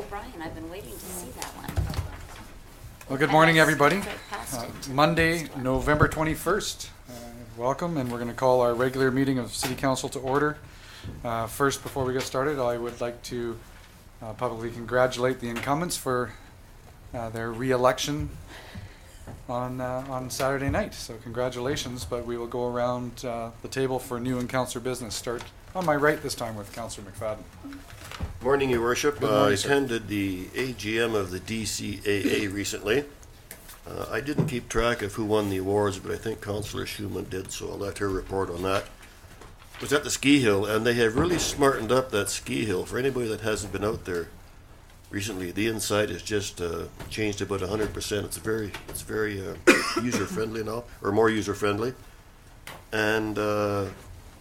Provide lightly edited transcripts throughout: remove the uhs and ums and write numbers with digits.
O'Brien. I've been waiting to see that one. Well, good morning, everybody. Fantastic. Monday, November 21st. Welcome, and we're going to call our regular meeting of City Council to order. First, before we get started, I would like to publicly congratulate the incumbents for their re-election on Saturday night. So congratulations, but we will go around the table for new and councillor business. Start on my right this time with Councillor McFadden. Morning, Your Worship. Good morning, I sir. attended the AGM of the DCAA recently. I didn't keep track of who won the awards, but I think Councillor Schumann did, so I'll let her report on that. I was at the ski hill, and they have really smartened up that ski hill. For anybody that hasn't been out there recently, the inside has just changed about 100%. It's very user-friendly now, or more user-friendly. And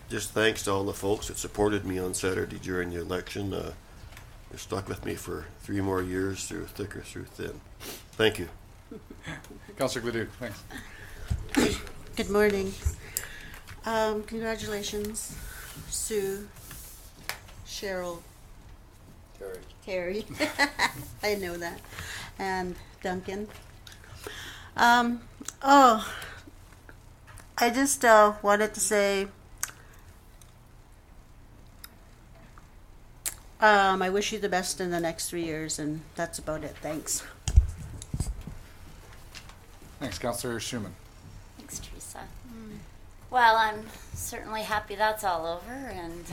just thanks to all the folks that supported me on Saturday during the election. They're stuck with me for 3 more years through thick or through thin. Thank you. Councillor Gledoux, thanks. Good morning. Congratulations, Sue, Cheryl, Terry. I know that, and Duncan. I just wanted to say I wish you the best in the next 3 years, and that's about it. Thanks. Thanks, Councillor Schumann. Thanks, Teresa. Well, I'm certainly happy that's all over and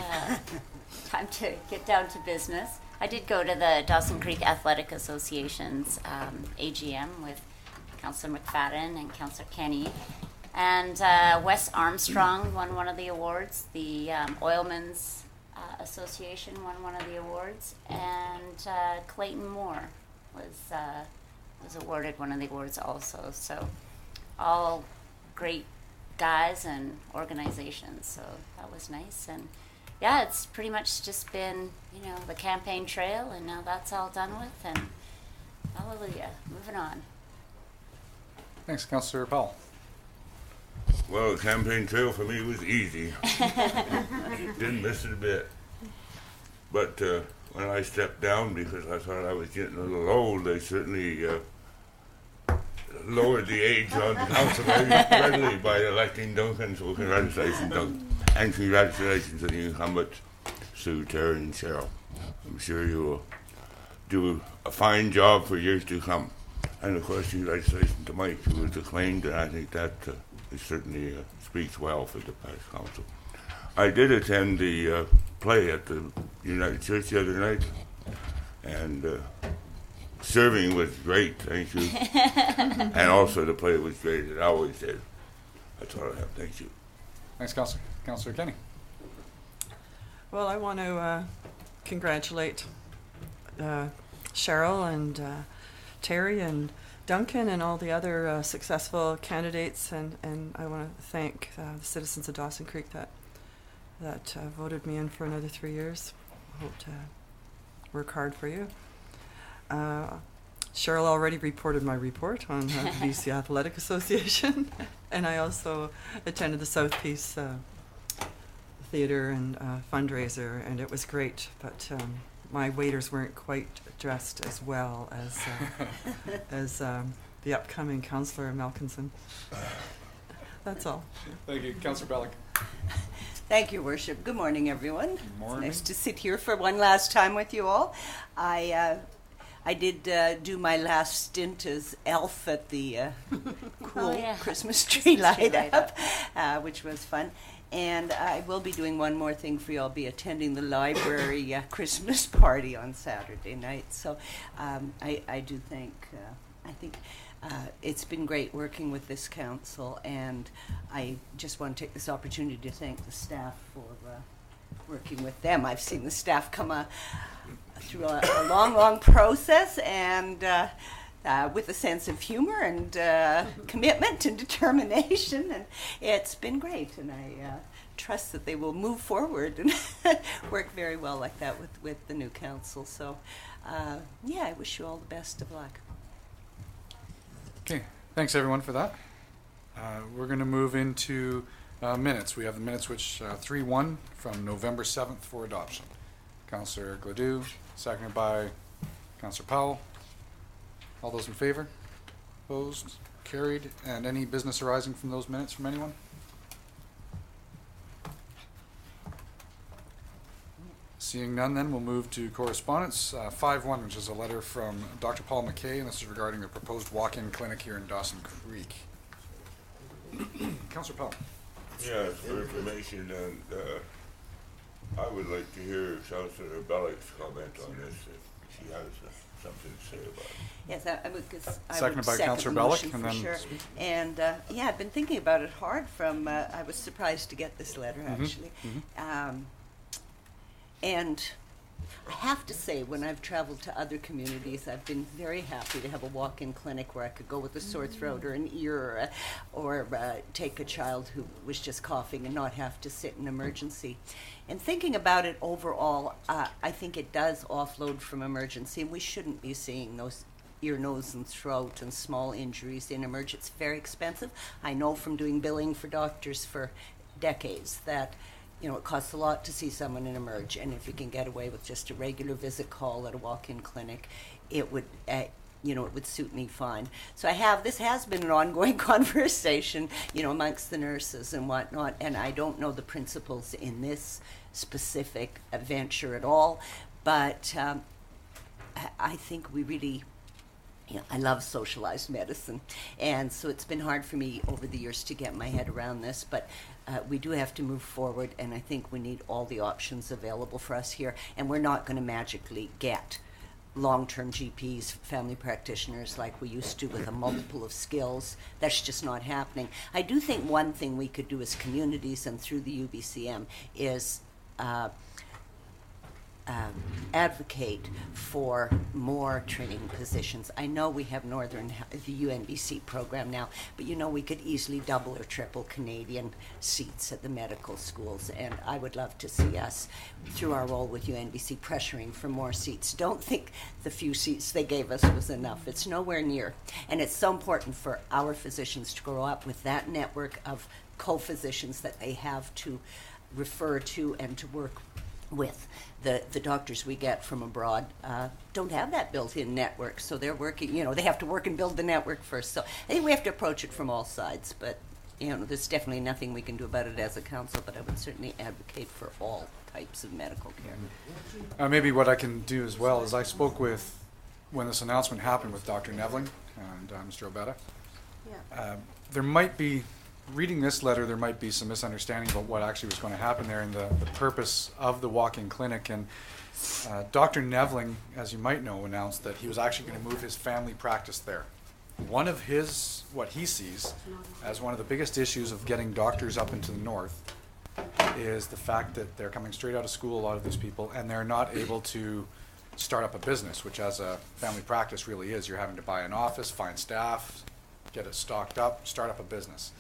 time to get down to business. I did go to the Dawson Creek Athletic Association's AGM with Councillor McFadden and Councillor Kenny. And Wes Armstrong won one of the awards. The Oilmen's Association won one of the awards. And Clayton Moore was awarded one of the awards also. So all great guys and organizations. So that was nice. And yeah, it's pretty much just been, the campaign trail, and now that's all done with, and hallelujah, moving on. Thanks, Councillor Powell. Well, the campaign trail for me was easy. Didn't miss it a bit. But when I stepped down because I thought I was getting a little old, they certainly lowered the age on the council very readily by electing Duncan. So congratulations, Duncan. And congratulations to the incumbents, Sue, Terry, and Cheryl. I'm sure you will do a fine job for years to come. And of course, congratulations to Mike, who was acclaimed, and I think that it certainly speaks well for the past council. I did attend the play at the United Church the other night, and serving was great, thank you. And also the play was great, it always is. That's all I have, thank you. Thanks, Councillor. Councillor Kenny. Well, I want to congratulate Cheryl and Terry and Duncan and all the other successful candidates, and I want to thank the citizens of Dawson Creek that voted me in for another 3 years. I hope to work hard for you. Cheryl already reported my report on the BC Athletic Association, and I also attended the South Peace Theatre and fundraiser, and it was great, but my waiters weren't quite dressed as well as the upcoming Councillor Malkinson. That's all. Thank you, Councillor Bellick. Thank you, Worship. Good morning, everyone. Good morning. It's nice to sit here for one last time with you all. I did do my last stint as elf at the cool Christmas tree light up, which was fun. And I will be doing one more thing for you. I'll be attending the library Christmas party on Saturday night. So I do think, it's been great working with this council, and I just want to take this opportunity to thank the staff for working with them. I've seen the staff come through a long process, and with a sense of humor and commitment and determination, and it's been great, and I trust that they will move forward and work very well like that with the new council. So I wish you all the best of luck. Okay, thanks everyone for that. We're going to move into minutes. We have the minutes which 3-1 from November 7th for adoption. Councillor Gledoux, seconded by Councillor Powell. All those in favor? Opposed? Carried. And any business arising from those minutes from anyone? Seeing none, then we'll move to correspondence. 5-1, which is a letter from Dr. Paul McKay, and this is regarding the proposed walk-in clinic here in Dawson Creek. Councillor Powell. Yes, for information, and I would like to hear Councillor Bellick's comment on this, if she has something to say about it. Yes, I would, 'cause I Seconded would by second Councillor the Bellick, motion and for then sure. speak. And, yeah, I've been thinking about it hard from, I was surprised to get this letter, actually. And I have to say, when I've traveled to other communities, I've been very happy to have a walk-in clinic where I could go with a sore throat or an ear, or take a child who was just coughing and not have to sit in emergency. And thinking about it overall, I think it does offload from emergency, and we shouldn't be seeing those ear, nose, and throat and small injuries in emergency. It's very expensive. I know from doing billing for doctors for decades that it costs a lot to see someone in emerge, and if you can get away with just a regular visit call at a walk-in clinic, it would, it would suit me fine. So this has been an ongoing conversation, amongst the nurses and whatnot, and I don't know the principles in this specific venture at all, but I think we really, I love socialized medicine, and so it's been hard for me over the years to get my head around this, but we do have to move forward, and I think we need all the options available for us here, and we're not going to magically get long-term GPs, family practitioners like we used to with a multiple of skills. That's just not happening. I do think one thing we could do as communities and through the UBCM is advocate for more training positions. I know we have the UNBC program now, but we could easily double or triple Canadian seats at the medical schools, and I would love to see us, through our role with UNBC, pressuring for more seats. Don't think the few seats they gave us was enough. It's nowhere near, and it's so important for our physicians to grow up with that network of co-physicians that they have to refer to and to work with. The doctors we get from abroad don't have that built-in network, so they're working, they have to work and build the network first. So I think we have to approach it from all sides, but there's definitely nothing we can do about it as a council, but I would certainly advocate for all types of medical care. Maybe what I can do as well is I spoke with, when this announcement happened, with Dr. Nevling and Mr. Obetta. Yeah. There might be, reading this letter, there might be some misunderstanding about what actually was going to happen there and the purpose of the walk-in clinic. And Dr. Nevling, as you might know, announced that he was actually going to move his family practice there. One of what he sees as one of the biggest issues of getting doctors up into the north is the fact that they're coming straight out of school, a lot of these people, and they're not able to start up a business, which as a family practice really is. You're having to buy an office, find staff, get it stocked up, start up a business.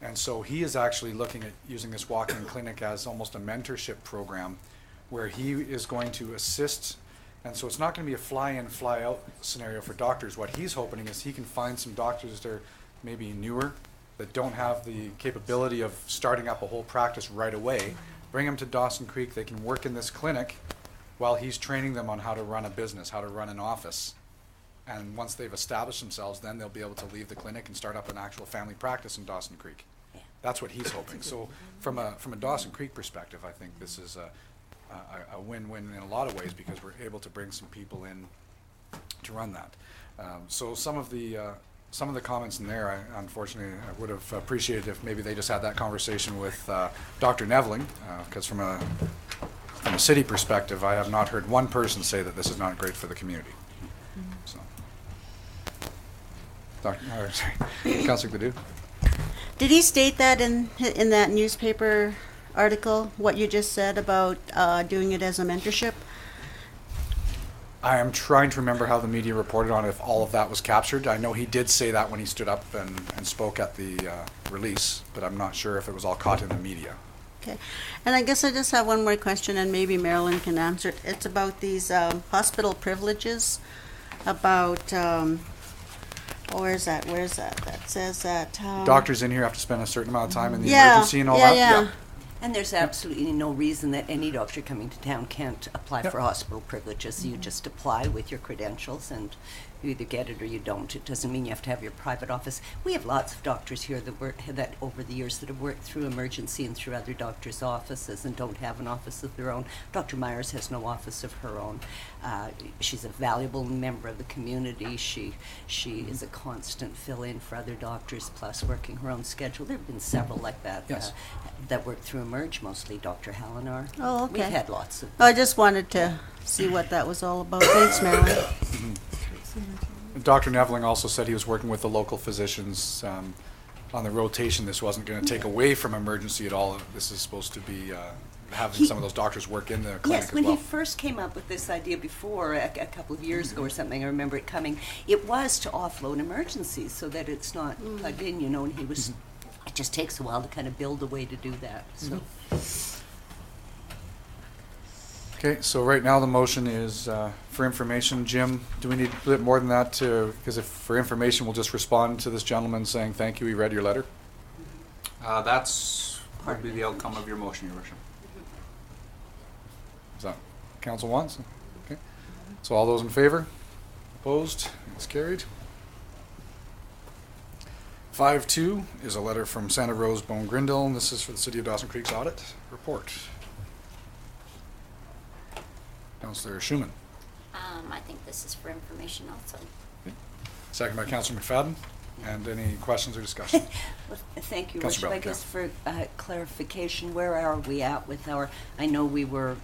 And so he is actually looking at using this walk-in clinic as almost a mentorship program where he is going to assist. And so it's not going to be a fly-in, fly-out scenario for doctors. What he's hoping is he can find some doctors that are maybe newer, that don't have the capability of starting up a whole practice right away, bring them to Dawson Creek. They can work in this clinic while he's training them on how to run a business, how to run an office. And once they've established themselves, then they'll be able to leave the clinic and start up an actual family practice in Dawson Creek. That's what he's hoping. So from a Dawson Creek perspective, I think this is a win-win in a lot of ways, because we're able to bring some people in to run that. So some of the comments in there, unfortunately, I would have appreciated if maybe they just had that conversation with Dr. Nevling, because from a city perspective, I have not heard one person say that this is not great for the community. So, Councillor Gladue. Did he state that in that newspaper article, what you just said about doing it as a mentorship? I am trying to remember how the media reported on it, if all of that was captured. I know he did say that when he stood up and spoke at the release, but I'm not sure if it was all caught in the media. Okay. And I guess I just have one more question, and maybe Marilyn can answer it. It's about these hospital privileges, about... where's that? That says that... Doctors in here have to spend a certain amount of time in the emergency and all that? Yeah. And there's absolutely no reason that any doctor coming to town can't apply Yep. for hospital privileges. You just apply with your credentials and you either get it or you don't. It doesn't mean you have to have your private office. We have lots of doctors here that over the years that have worked through emergency and through other doctors' offices and don't have an office of their own. Dr. Myers has no office of her own. She's a valuable member of the community. She is a constant fill-in for other doctors, plus working her own schedule. There have been several like that. Yes. That work through Emerge, mostly Dr. Hallinar. Oh, okay. We've had lots of. I just wanted to see what that was all about. Thanks, Marilyn. Dr. Neveling also said he was working with the local physicians on the rotation. This wasn't going to take away from emergency at all. This is supposed to be having some of those doctors work in the clinic Yes, as when well. he first came up with this idea before, a couple of years ago or something, I remember it coming, it was to offload emergencies so that it's not plugged in, you know, and he was, it just takes a while to kind of build a way to do that, so. Okay, so right now the motion is for information. Jim, do we need a bit more than that because if for information, we'll just respond to this gentleman saying, thank you, we read your letter? That's would be the outcome of your motion, Your Worship. Is that council wants? Okay. So all those in favor? Opposed? It's carried. 5-2 is a letter from Santa Rose Bone Grindle, and this is for the City of Dawson Creek's audit report. Councillor Schumann. I think this is for information also. Second by Councillor McFadden. And any questions or discussion? Well, thank you, Councillor Richard. I Bellick, guess for clarification, where are we at with I know we were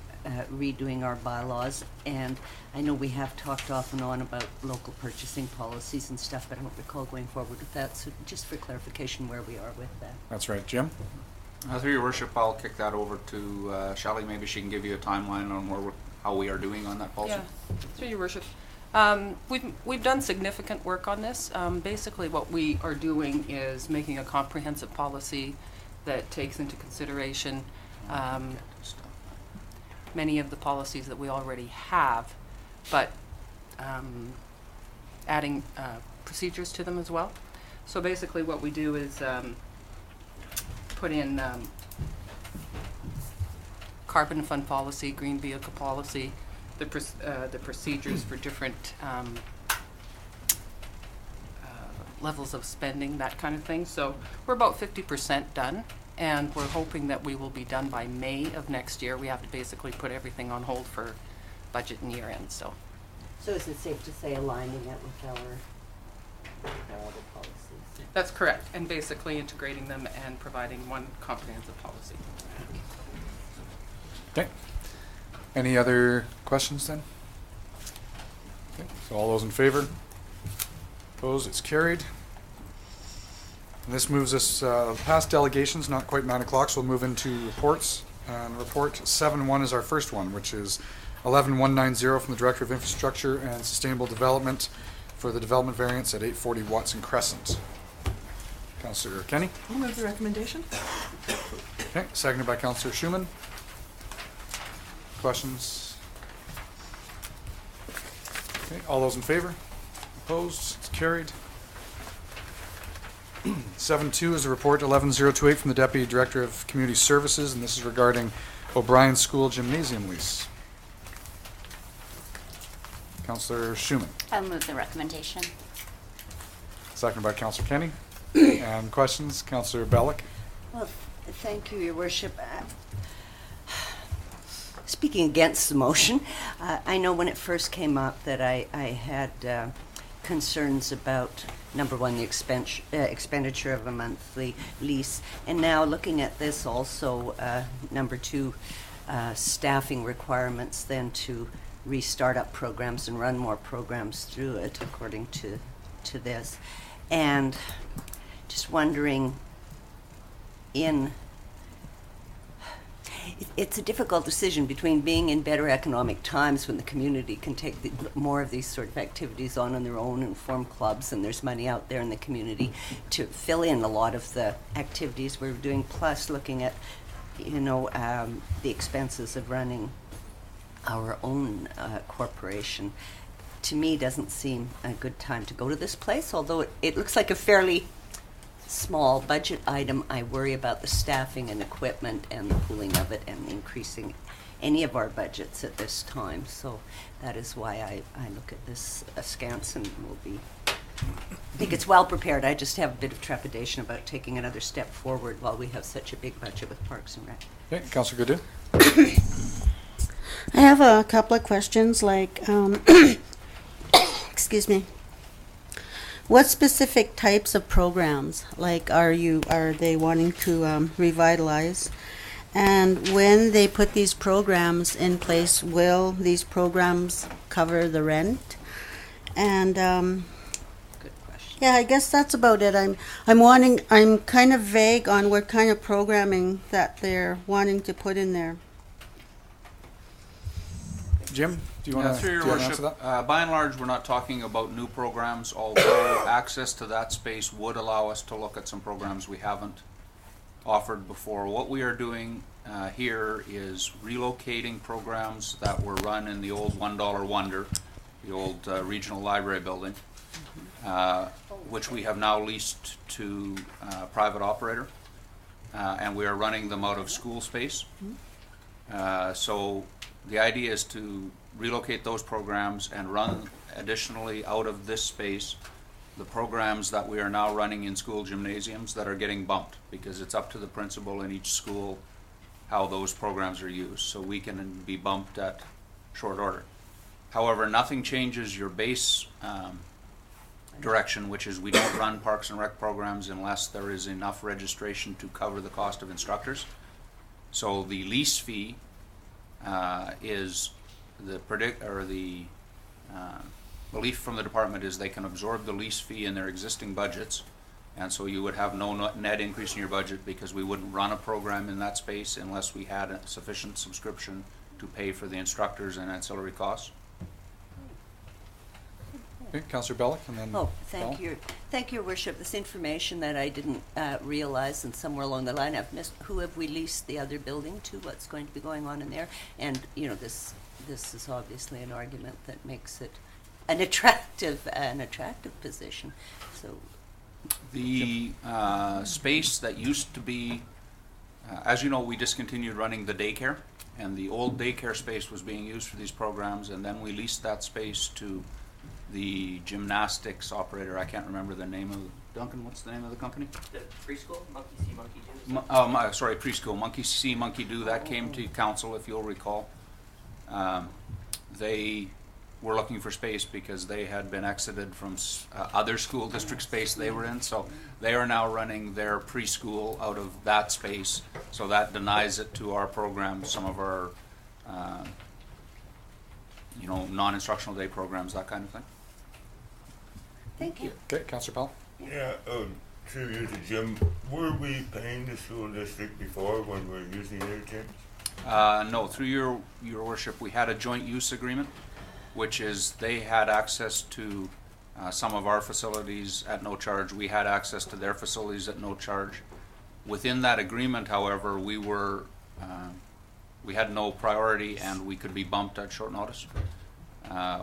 redoing our bylaws, and I know we have talked off and on about local purchasing policies and stuff, but I don't recall going forward with that. So just for clarification, where we are with that. That's right. Jim? Through Your Worship, I'll kick that over to Shelley. Maybe she can give you a timeline on how we are doing on that policy. Yeah, through Your Worship. We've done significant work on this. Basically, what we are doing is making a comprehensive policy that takes into consideration many of the policies that we already have, but adding procedures to them as well. So basically, what we do is put in carbon fund policy, green vehicle policy, the procedures for different levels of spending, that kind of thing. So we're about 50% done, and we're hoping that we will be done by May of next year. We have to basically put everything on hold for budget and year end. So is it safe to say aligning it with our other policies? that's correct, and basically integrating them and providing one comprehensive policy. Okay. Any other questions then? Okay. So all those in favor? Opposed? It's carried. And this moves us past delegations, not quite 9 o'clock, so we'll move into reports. And report 7-1 is our first one, which is 11190 from the Director of Infrastructure and Sustainable Development for the development variance at 840 Watson Crescent. Councillor Kenny. I'll move the recommendation. Okay, seconded by Councillor Schumann. Questions? Okay, all those in favor? Opposed? It's carried. 7-2 is a report 11028 from the Deputy Director of Community Services, and this is regarding O'Brien School Gymnasium lease. Councillor Schumann. I'll move the recommendation. Seconded by Councillor Kenny. And questions? Councillor Bellick. Well, thank you, Your Worship. Speaking against the motion, I know when it first came up that I had concerns about, number one, the expenditure of a monthly lease, and now looking at this also, number two, staffing requirements then to restart up programs and run more programs through it according to this. And just wondering, it's a difficult decision between being in better economic times when the community can take more of these sort of activities on their own and form clubs, and there's money out there in the community to fill in a lot of the activities we're doing, plus looking at, the expenses of running our own corporation. To me, doesn't seem a good time to go to this place, although it looks like a fairly small budget item. I worry about the staffing and equipment and the pooling of it and increasing any of our budgets at this time. So that is why I look at this askance and I think it's well prepared. I just have a bit of trepidation about taking another step forward while we have such a big budget with Parks and Rec. Okay, Councillor Goodin. I have a couple of questions, like, excuse me. What specific types of programs, like, are they wanting to revitalize? And when they put these programs in place, will these programs cover the rent? And Good question. yeah, I guess that's about it. I'm kind of vague on what kind of programming that they're wanting to put in there. Jim, do you want to Through your answer worship, that? by and large, we're not talking about new programs, although access to that space would allow us to look at some programs we haven't offered before. What we are doing here is relocating programs that were run in the old $1 Wonder, the old regional library building, which we have now leased to a private operator, and we are running them out of school space. So the idea is to relocate those programs and run additionally out of this space the programs that we are now running in school gymnasiums that are getting bumped, because it's up to the principal in each school how those programs are used. So we can be bumped at short order. However, nothing changes your base direction, which is we don't run Parks and Rec programs unless there is enough registration to cover the cost of instructors. So the lease fee is the belief from the department is they can absorb the lease fee in their existing budgets, and so you would have no net increase in your budget, because we wouldn't run a program in that space unless we had a sufficient subscription to pay for the instructors and ancillary costs. Okay, Councillor Bellick, and then Oh, thank Paul. you. Thank you, Your Worship. This information that I didn't realize, and somewhere along the line I've missed, who have we leased the other building to? What's going to be going on in there? And, you know, this is obviously an argument that makes it an attractive position. So, The space that used to be, as you know, we discontinued running the daycare, and the old daycare space was being used for these programs, and then we leased that space to the gymnastics operator. I can't remember the name of, Duncan, what's the name of the company? The preschool, Monkey See, Monkey Do. Sorry, preschool, Monkey See, Monkey Do. That came to council, if you'll recall. They were looking for space because they had been exited from other school district space they were in, so they are now running their preschool out of that space, so that denies it to our programs, some of our non-instructional day programs, that kind of thing. thank you. Okay, Councillor Powell. Yeah, through you to Jim, were we paying the school district before when we were using their gyms? No, through your worship, we had a joint use agreement, which is they had access to some of our facilities at no charge. We had access to their facilities at no charge. Within that agreement, however, we had no priority and we could be bumped at short notice.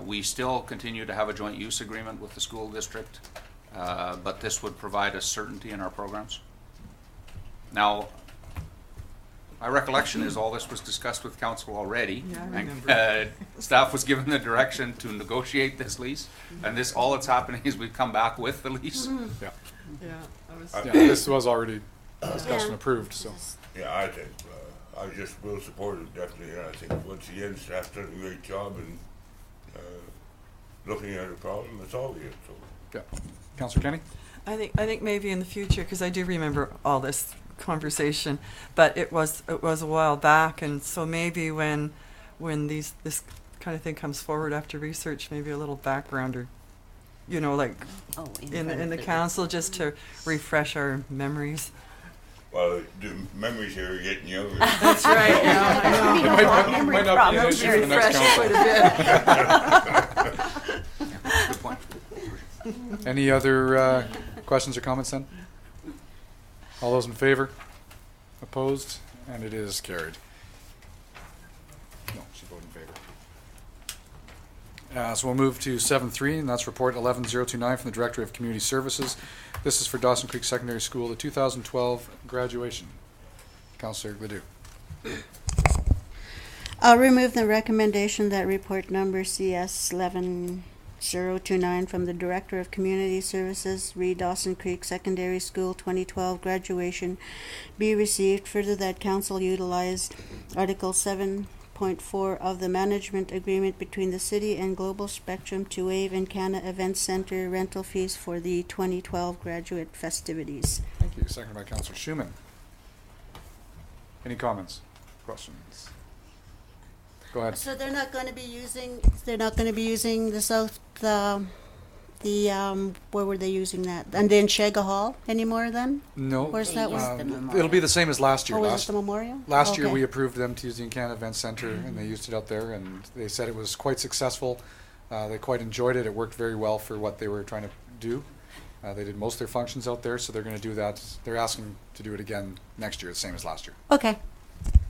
We still continue to have a joint use agreement with the school district, but this would provide us certainty in our programs. Now, my recollection is all this was discussed with council already. Yeah, I and, remember. staff was given the direction to negotiate this lease, and this, all that's happening is we've come back with the lease. Yeah, Yeah, I was. yeah, this was already discussed and approved, so. Yeah, I think, I just will support it definitely, and I think once again, staff's done a great job in looking at a problem, that's all it is, so. Yeah. Councillor Kenny? I think maybe in the future, because I do remember all this conversation, but it was a while back, and so maybe when this kind of thing comes forward after research, maybe a little background, or like in the council, just to refresh our memories. Well, the memories here are getting younger. That's right. Yeah, I We know. don't want memory might not be an problems. issue for the next council. Good point. Any other questions or comments then? All those in favor? Opposed? And it is carried. No, she voted in favor. So we'll move to 7.3, and that's report 11029 from the Director of Community Services. This is for Dawson Creek Secondary School, the 2012 graduation. Councillor Ledoux. I'll remove the recommendation that report number CS 11029 from the Director of Community Services, read Dawson Creek Secondary School 2012 graduation be received. Further, that council utilize Article 7.4 of the management agreement between the city and Global Spectrum to waive Encana Events Center rental fees for the 2012 graduate festivities. Thank you. Seconded by Councillor Schumann. Any comments? Questions? Go ahead. So they're not going to be using the south, where were they using that? And then Shega Hall anymore then? No. Where's They that use one? the memorial. It'll be the same as last year. Oh, is it the memorial? Last year Okay. we approved them to use the Encana Event Center, and they used it out there, and they said it was quite successful. They quite enjoyed it. It worked very well for what they were trying to do. They did most of their functions out there, so they're going to do that. They're asking to do it again next year, the same as last year. Okay.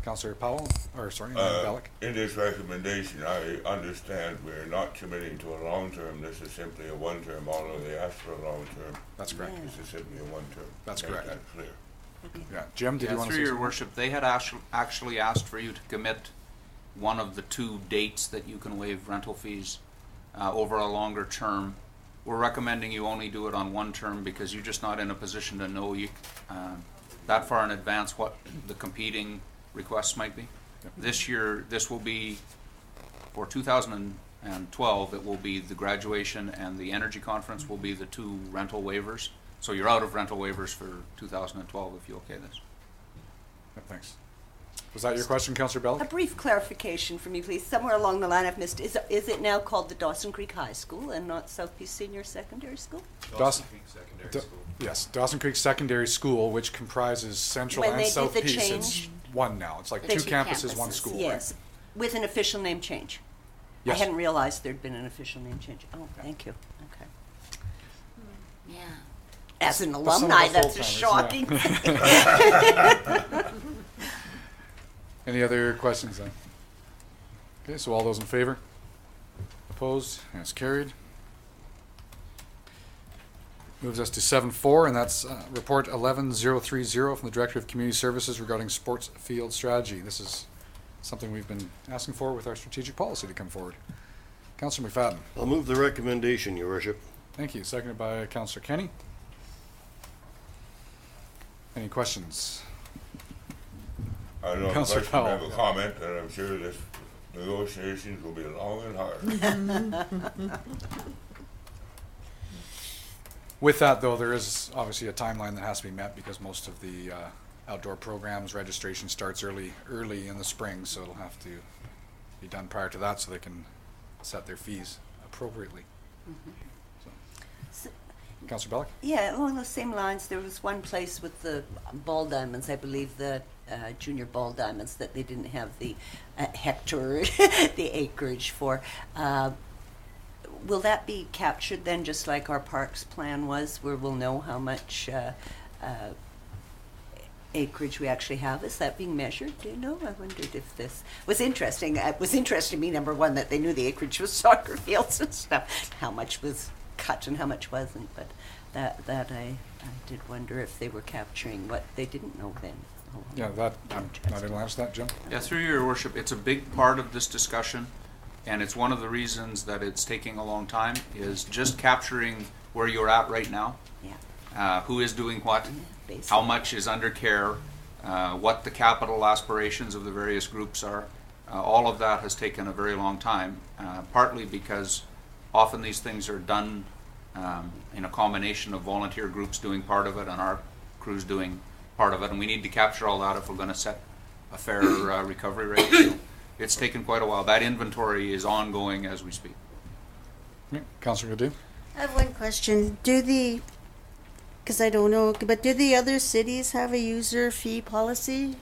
Councillor Powell, or sorry, Bellick. In this recommendation, I understand we're not committing to a long term. This is simply a one term, although they asked for a long term. That's correct. Yeah. This is simply a one term. That's Make correct. that clear. Yeah, Jim, did you Yeah, want to through say your something? worship, they had actually asked for you to commit one of the 2 dates that you can waive rental fees over a longer term. We're recommending you only do it on 1 term because you're just not in a position to know that far in advance what the competing requests might be. Yep. This year, this will be, for 2012, it will be the graduation and the energy conference will be the 2 rental waivers. So you're out of rental waivers for 2012 if you okay this. Yeah, thanks. Was that your question, Councillor A Bellick? brief clarification for me, please. Somewhere along the line I've missed. Is it now called the Dawson Creek High School and not South Peace Senior Secondary School? Dawson Creek Secondary School. Yes, Dawson Creek Secondary School, which comprises Central When and they did South the Peace. change? It's one now. It's like The 2 two campuses, 1 campuses, school. Yes, with an official name change. Yes. I hadn't realized there'd been an official name change. Oh, thank you. Okay. Yeah. As an But some of alumni, us that's a old-timers, shocking yeah. Any other questions then? Okay, so all those in favor? Opposed? That's carried. Moves us to 7.4, and that's report 11030 from the Director of Community Services regarding sports field strategy. This is something we've been asking for with our strategic policy to come forward. Councillor McFadden. I'll move the recommendation, Your Worship. Thank you. Seconded by Councillor Kenny. Any questions? I don't have a Councillor question, I have Powell. a comment, and I'm sure this negotiations will be long and hard. With that, though, there is obviously a timeline that has to be met because most of the outdoor programs registration starts early in the spring, so it'll have to be done prior to that so they can set their fees appropriately. So- Councillor Bellick? Yeah, along those same lines, there was one place with the ball diamonds, I believe the junior ball diamonds, that they didn't have the hectare, the acreage for. Will that be captured then, just like our parks plan was, where we'll know how much acreage we actually have? Is that being measured? Do you know? I wondered if this was interesting. It was interesting to me, number one, that they knew the acreage was soccer fields and stuff, how much was cut and how much wasn't, but that I did wonder if they were capturing what they didn't know then. Oh, Yeah, that, I'm not able to answer that, Jim. Yeah, through your worship, it's a big part of this discussion, and it's one of the reasons that it's taking a long time, is just capturing where you're at right now. Yeah. Who is doing what, Basically. how much is under care, what the capital aspirations of the various groups are. All of that has taken a very long time, partly because often these things are done in a combination of volunteer groups doing part of it and our crews doing part of it, and we need to capture all that if we're going to set a fair recovery rate. So it's taken quite a while. That inventory is ongoing as we speak. Yeah, Councillor Ledoux? I have one question. Because I don't know, but do the other cities have a user fee policy?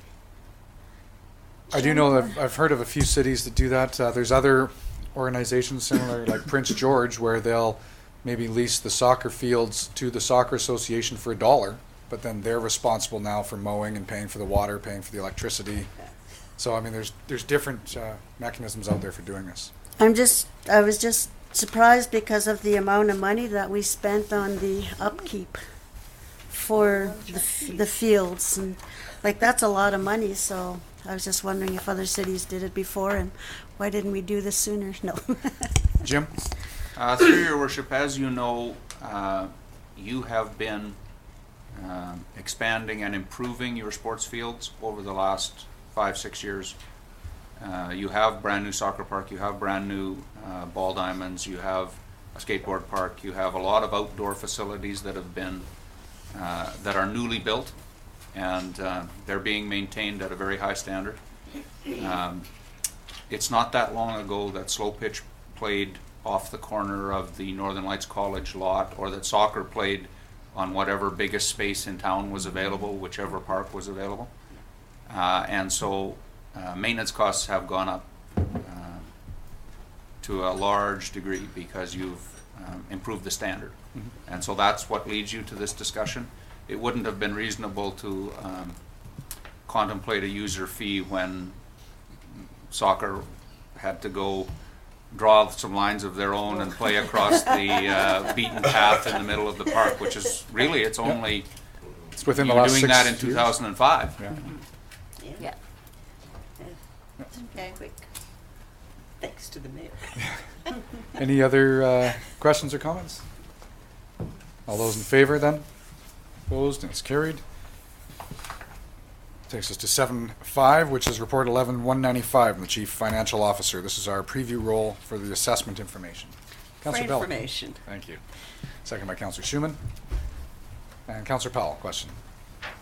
I do know that I've heard of a few cities that do that. There's other organizations similar, like Prince George, where they'll maybe lease the soccer fields to the soccer association for $1, but then they're responsible now for mowing and paying for the water, paying for the electricity. So I mean, there's different mechanisms out there for doing this. I was just surprised because of the amount of money that we spent on the upkeep. for the fields, and like that's a lot of money. So I was just wondering if other cities did it before, and why didn't we do this sooner? No. Jim? Through your worship, as you know, you have been expanding and improving your sports fields over the last 5-6 years. You have brand new soccer park, you have brand new ball diamonds, you have a skateboard park, you have a lot of outdoor facilities that have been that are newly built, and they're being maintained at a very high standard. It's not that long ago that slow pitch played off the corner of the Northern Lights College lot, or that soccer played on whatever biggest space in town was available, whichever park was available. And so maintenance costs have gone up to a large degree because you've improved the standard. Mm-hmm. And so that's what leads you to this discussion. It wouldn't have been reasonable to contemplate a user fee when soccer had to go draw some lines of their own and play across the beaten path in the middle of the park, which is really, it's only It's within the last 6 doing that in years. 2005. Yeah. Yeah. Okay. Quick. Thanks to the mayor. Any other questions or comments? All those in favor then? Opposed, and it's carried. Takes us to 7.5, which is report 11-195 from the Chief Financial Officer. This is our preview role for the assessment information. For Councillor Bell. information. Thank you. Second by Councillor Schumann. And Councillor Powell, question.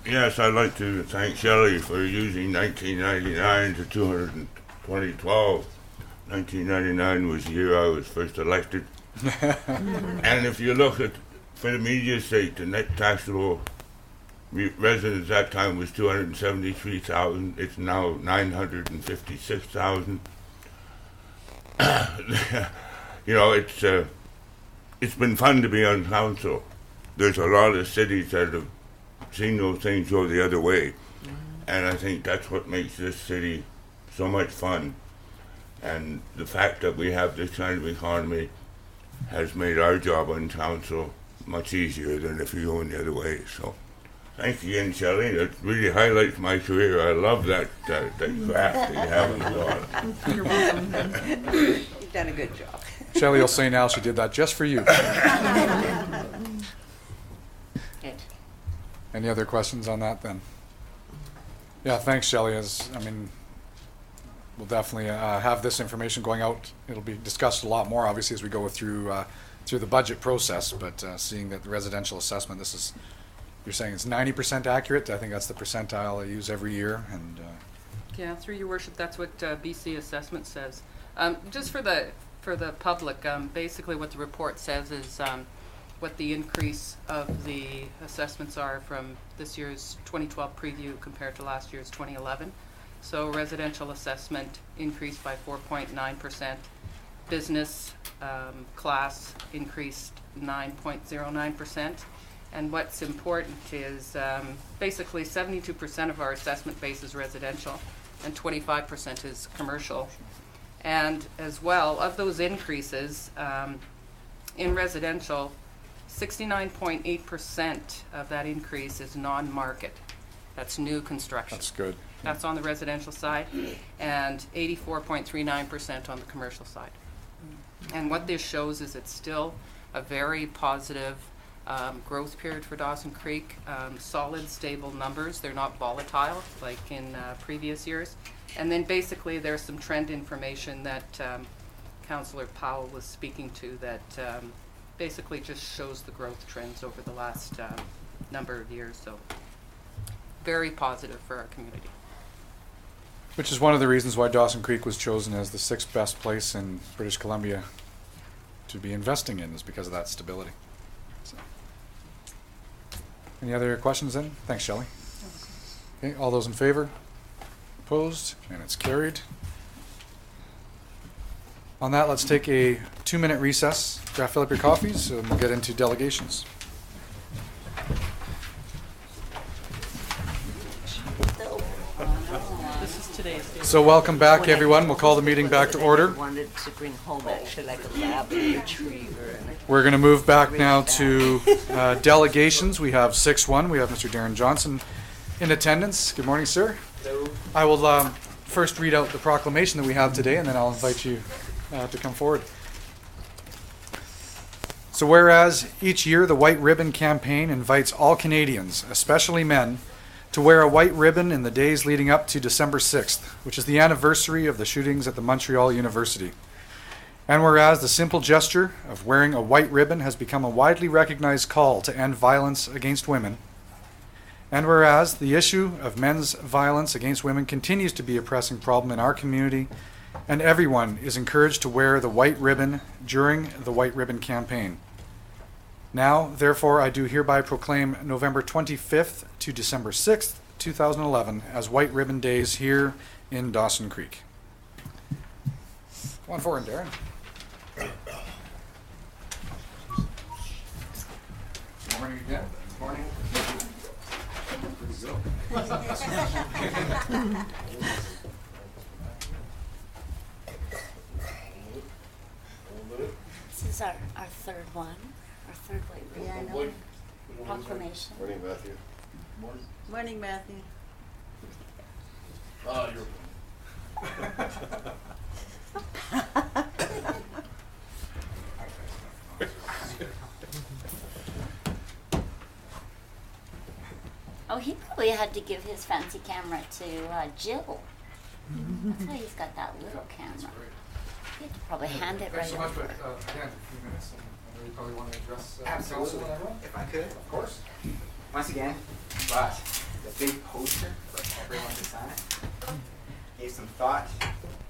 Yes, I'd like to thank Shelley for using 1999 to 2012. 1999 was the year I was first elected. And if you look at, for the media's sake, the net taxable residents at that time was 273,000. It's now 956,000. You know, it's been fun to be on council. There's a lot of cities that have seen those things go the other way, and I think that's what makes this city so much fun. And the fact that we have this kind of economy has made our job on council much easier than if you go in the other way. So thank you again, Shelley. It really highlights my career. I love that graph that you have on the bottom. You're welcome. You've done a good job. Shelley will say now she did that just for you. Good. Any other questions on that then? Yeah, thanks, Shelley. We'll definitely have this information going out. It'll be discussed a lot more, obviously, as we go through the budget process. But seeing that the residential assessment, you're saying it's 90% accurate. I think that's the percentile I use every year. And Yeah, through your worship, that's what BC assessment says. Just for the public, basically what the report says is what the increase of the assessments are from this year's 2012 preview compared to last year's 2011. So residential assessment increased by 4.9%. Business class increased 9.09%. And what's important is basically 72% of our assessment base is residential and 25% is commercial. And as well, of those increases, in residential, 69.8% of that increase is non-market. That's new construction. that's good. That's on the residential side, and 84.39% on the commercial side. And what this shows is it's still a very positive growth period for Dawson Creek. Solid, stable numbers. They're not volatile like in previous years. And then basically there's some trend information that Councillor Powell was speaking to that basically just shows the growth trends over the last number of years. So very positive for our community. Which is one of the reasons why Dawson Creek was chosen as the 6th best place in British Columbia to be investing in, is because of that stability. So. Any other questions then? Thanks, Shelley. Okay, all those in favor? Opposed? And it's carried. On that, let's take a 2-minute recess. Fill up your coffees, and we'll get into delegations. This is today's date. So welcome back, everyone. We'll call the meeting back to order. Wanted to bring home actually like a lab retriever. We're going to move back now to delegations. We have 6-1. We have Mr. Darren Johnson in attendance. Good morning, sir. Hello. I will first read out the proclamation that we have today, and then I'll invite you to come forward. So whereas each year the White Ribbon Campaign invites all Canadians, especially men, to wear a white ribbon in the days leading up to December 6th, which is the anniversary of the shootings at the Montreal University. And whereas the simple gesture of wearing a white ribbon has become a widely recognized call to end violence against women. And whereas the issue of men's violence against women continues to be a pressing problem in our community, and everyone is encouraged to wear the white ribbon during the White Ribbon Campaign. Now, therefore, I do hereby proclaim November 25th to December 6th, 2011 as White Ribbon Days here in Dawson Creek. Come on forward, Darren. Good morning again. Good morning. This is our third one, our third White Ribbon Yeah, I know. proclamation. Morning, Matthew. Morning, Matthew. Ah, you're. Oh, he probably had to give his fancy camera to Jill. That's why he's got that little camera. He had to probably hand it right Thanks so much, over. but again, a few minutes, and I know you probably want to address Absolutely. council and everyone. If I could, Of course. once again, but the big poster for everyone to sign. Gave some thought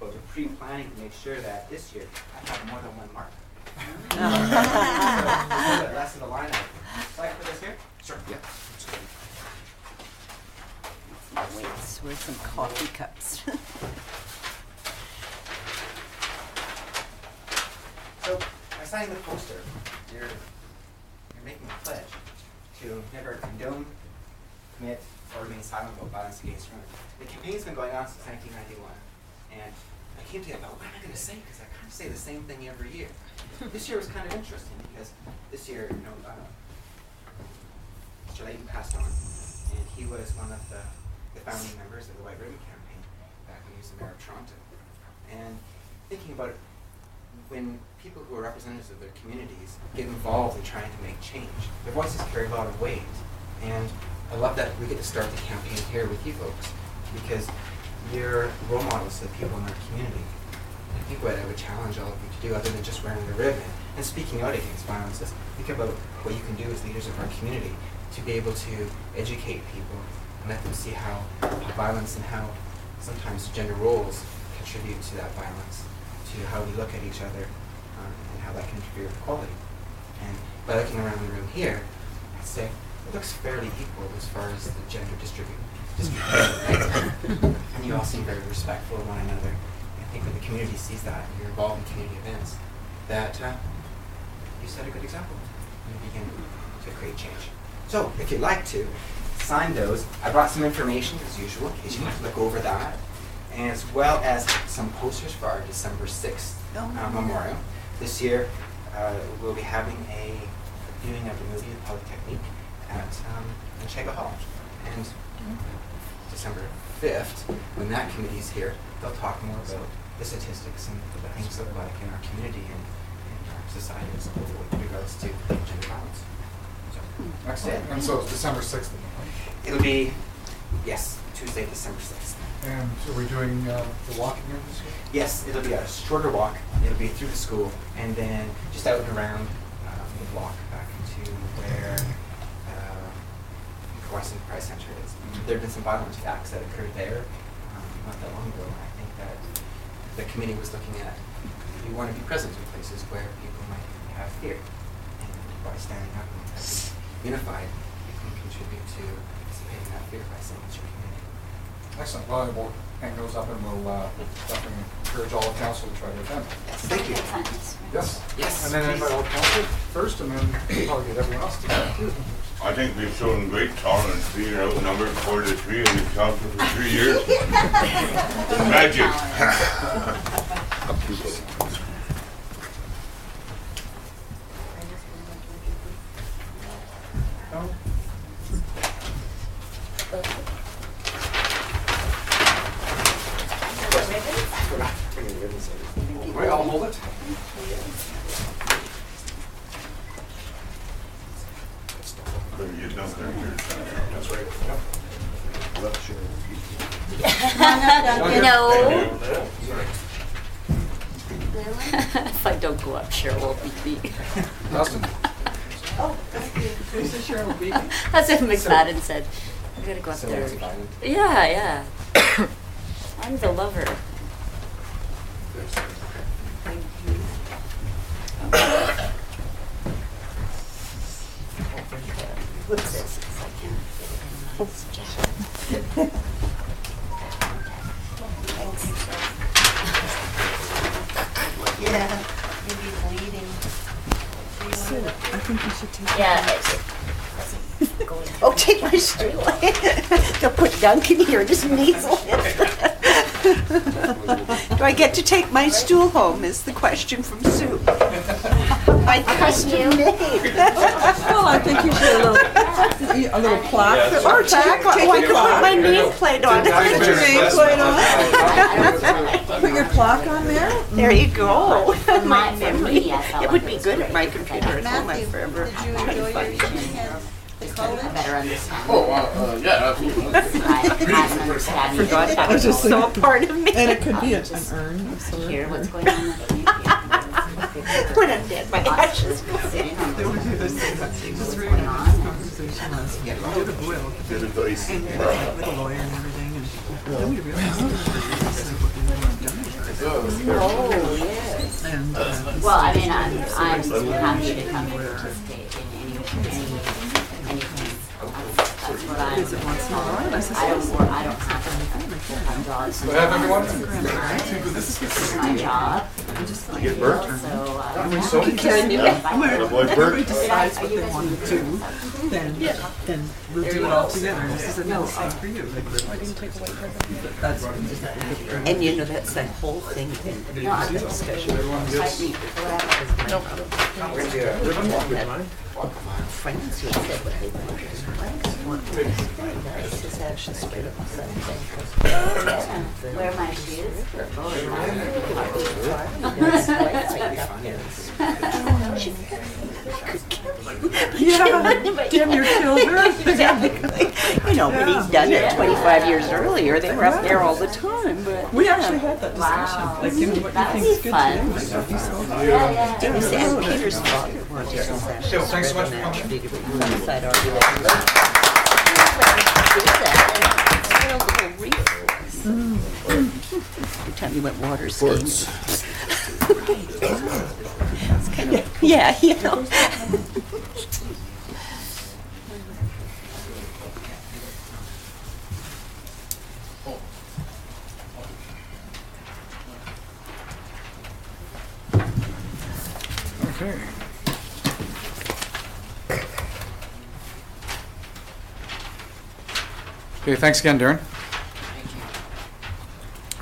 about the pre-planning to make sure that this year I have more than one mark. So, a little bit less of the line item. So I can put this here? Sure. Yep. Wait, where's some coffee cups? So, by signing the poster, you're making a pledge to never condone, commit, or remain silent about violence against women. The campaign's been going on since 1991, and I came to it about what am I going to say, because I kind of say the same thing every year. This year was kind of interesting because this year, Mr. Layton passed on, and he was one of the founding members of the White Ribbon Campaign back when he was the mayor of Toronto. And thinking about it, when people who are representatives of their communities get involved in trying to make change, their voices carry a lot of weight. And I love that we get to start the campaign here with you folks, because you're role models to the people in our community. I think what I would challenge all of you to do, other than just wearing the ribbon and speaking out against violence, is think about what you can do as leaders of our community to be able to educate people and let them see how violence and how sometimes gender roles contribute to that violence, to how we look at each other, and how that can interfere with equality. And by looking around the room here, I'd say it looks fairly equal as far as the gender distribution. And you all seem very respectful of one another. I think when the community sees that, and you're involved in community events, that you set a good example and you begin to create change. So, if you'd like to sign those, I brought some information as usual in case you want to look over that, as well as some posters for our December 6th memorial. This year, we'll be having a viewing of the movie The Polytechnique at Chaga Hall. And December 5th, when that committee's here, they'll talk more about the statistics and what things look like in our community and in our society as a whole with regards to gender violence. So, Excellent. And so it's December 6th. it'll be, yes, Tuesday, December 6th. And so we're doing the walking in this year? Yes, it'll be a shorter walk. It'll be through the school and then just out and around the block back into where Western Price Center is. There have been some violent attacks that occurred there not that long ago. I think that the committee was looking at, you want to be present in places where people might have fear. And by standing up and being unified, you can contribute to dissipating that fear by saying it's your community. Excellent. Well, we'll hang those up and we'll definitely encourage all of council to try to attend. Thank you. Yes? Yes, And then invite all council first, and then we'll probably get everyone else to come too. I think we've shown great tolerance being outnumbered 4-3 in this council for 3 years. Magic. Right, I'll hold it. That's right. Yep. No. If I don't go up, Cheryl will beat me. Dawson? That's what McFadden said. I gotta go up there. Yeah, yeah. I'm the lover. Yeah, you'll be bleeding. I think you should take Yeah. Oh, take my stool. They'll put Duncan here, just measle it. Do I get to take my stool home is the question from Sue. My custom made. Well, I think you should a little plaque. Or tack, oh, I could put my nameplate on it. Put your nameplate on. Put your plaque on there. There you go. My For memory. me, I felt It like would be was good great at my because I computer at home. Matthew, I'm forever. did you enjoy your evening at the college? better understand. Yeah, absolutely. I have an understanding. Forgot that was just so a part of me. And it could be an urn of sorts. Hear what's going on with me. When I'm dead, my ashes. Sitting on They would do this thing, what's going on. conversation last week. We did a boil Good advice. with a lawyer and everything, and then we realized that what we had done. Oh, yes. And Well, I mean, I'm happy to come and participate in anything. That's what I'm. is it once in a while? I said, I don't have full-time jobs. Do we have everyone? This is my job. Get burnt? So, Avoid everybody burnt? decides what they want to do, then we'll do it all together. And this is another thing for you. That's And you know, that's that whole thing. No, I'm discussion. Friends who said what they wanted. This is actually straight up Wear my shoes. yeah, damn your children. Exactly. You know, when he's done it 25 years earlier, they were up there all the time, but. We actually had that discussion. Wow. Like, you know, what That you was think's good fun. today might not be so. It was Aunt Peter's father wanted to Phil, thanks so much for coming. Inside our Every time you went water skiing. It's kind of, yeah, you know. Okay. Okay, thanks again, Darren.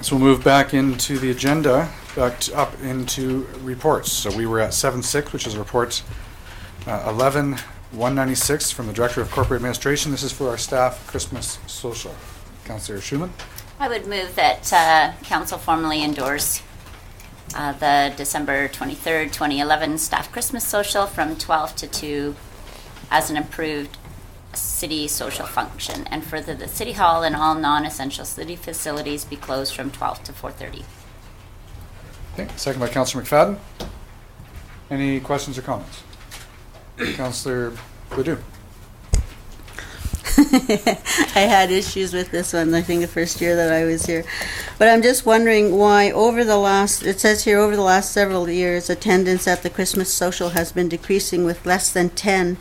So we'll move back into the agenda, up into reports. So we were at 7.6, which is report 11-196 from the Director of Corporate Administration. This is for our staff Christmas social. Councillor Schumann. I would move that council formally endorse the December 23rd, 2011 staff Christmas social from 12 to 2 as an approved city social function, and further the city hall and all non-essential city facilities be closed from 12 to 4:30. Okay, second by Councillor McFadden. Any questions or comments? Councillor Ledoux. I had issues with this one, I think the first year that I was here. But I'm just wondering why it says here over the last several years, attendance at the Christmas social has been decreasing with less than 10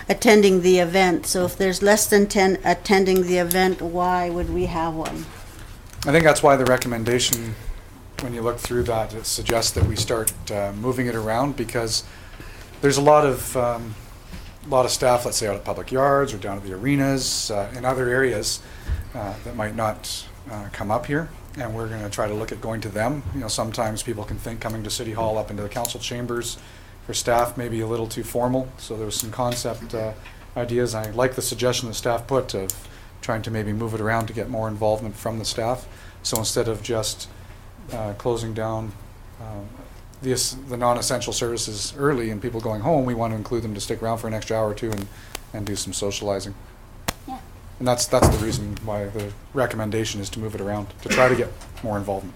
attending the event. So if there's less than 10 attending the event, why would we have one? I think that's why the recommendation when you look through that, it suggests that we start moving it around, because there's a lot of staff, let's say out at public yards or down at the arenas, in other areas that might not come up here, and we're going to try to look at going to them. You know, sometimes people can think coming to City Hall up into the council chambers for staff may be a little too formal, so there was some concept ideas. I like the suggestion the staff put of trying to maybe move it around to get more involvement from the staff. So instead of just closing down the non-essential services early and people going home, we want to include them to stick around for an extra hour or two and do some socializing. Yeah. And that's the reason why the recommendation is to move it around, to try to get more involvement.